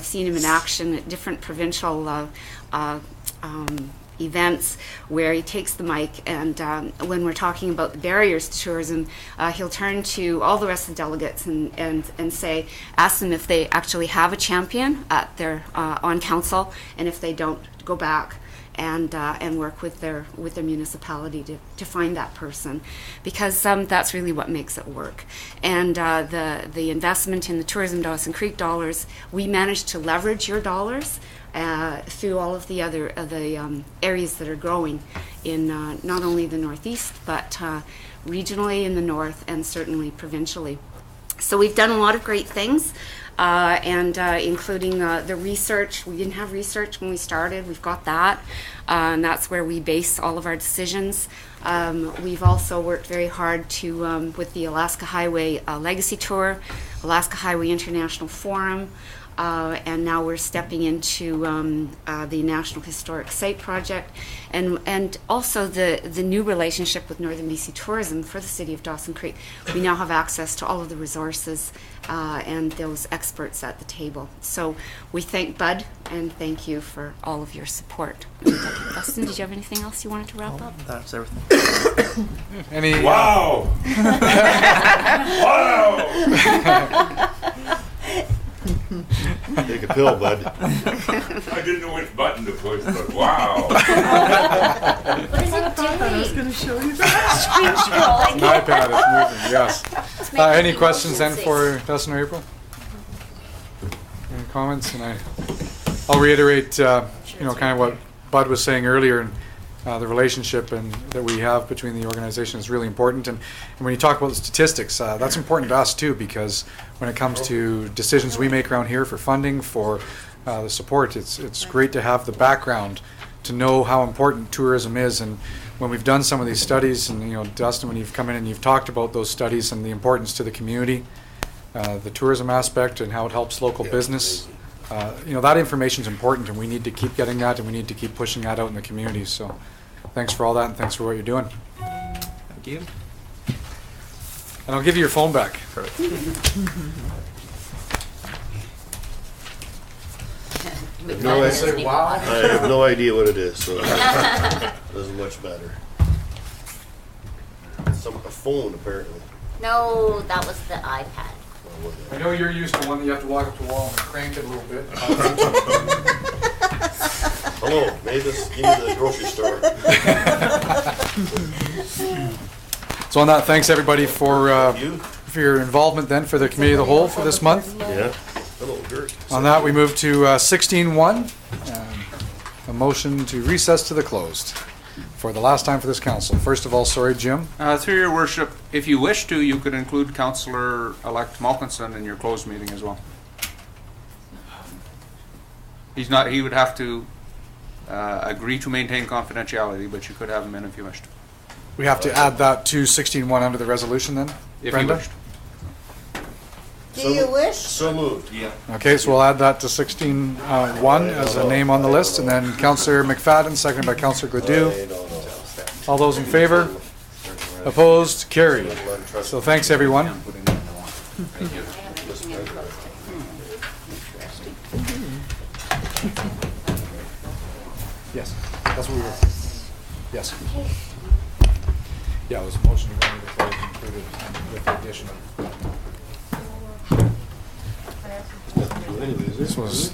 seen him in action at different provincial events where he takes the mic, and when we're talking about the barriers to tourism, he'll turn to all the rest of the delegates and say, ask them if they actually have a champion at their on council, and if they don't, go back and work with their municipality to find that person, because that's really what makes it work. And the investment in the Tourism Dawson Creek dollars, we managed to leverage your dollars through all of the other areas that are growing in not only the Northeast, but regionally in the North, and certainly provincially. So we've done a lot of great things, and including the research. We didn't have research when we started. We've got that, and that's where we base all of our decisions. We've also worked very hard to with the Alaska Highway Legacy Tour, Alaska Highway International Forum, and now we're stepping into the National Historic Site Project, and also the new relationship with Northern BC Tourism for the City of Dawson Creek. We now have access to all of the resources and those experts at the table. So we thank Bud, and thank you for all of your support. Dustin, did you have anything else you wanted to wrap up? That's everything. Any? Wow! Wow! Take a pill, Bud. I didn't know which button to push, but wow. What is it doing? I was going to show you Screen scrolling. An iPad is moving, yes. Any questions then for Dustin or April? Any comments? And I'll reiterate, you know, kind of what Bud was saying earlier, and the relationship that we have between the organization is really important. And when you talk about the statistics, that's important to us too, because when it comes to decisions we make around here for funding, for the support, it's great to have the background to know how important tourism is. And when we've done some of these studies, and you know, Dustin, when you've come in and you've talked about those studies and the importance to the community, the tourism aspect and how it helps local business, you know, that information is important, and we need to keep getting that, and we need to keep pushing that out in the community. So thanks for all that, and thanks for what you're doing. Thank you. And I'll give you your phone back. No, I have no idea what it is, so it doesn't much matter. It's a phone, apparently. No, that was the iPad. I know you're used to one that you have to walk up to the wall and crank it a little bit. Hello, Mavis, give me the grocery store. So on that, thanks everybody for your involvement then for the Committee of the Whole for this month. Yeah. Hello, Gert. On that, we move to 16.1, a motion to recess to the closed for the last time for this council. First of all, sorry, Jim. Through your worship, if you wish to, you could include Councillor-elect Malkinson in your closed meeting as well. He would have to agree to maintain confidentiality, but you could have him in if you wished. We have to add that to 16.1 under the resolution then, If Brenda? you wished. Do you wish? So moved. Yeah. Okay, so we'll add that to 16.1 as a name on the list, and then Councillor McFadden, seconded by Councillor Gledoux. All those in favor? Opposed? Carried. So thanks, everyone. Thank you. Yes, that's what we were. Yes. Yeah, it was a motion to go into closed included with the addition of. This was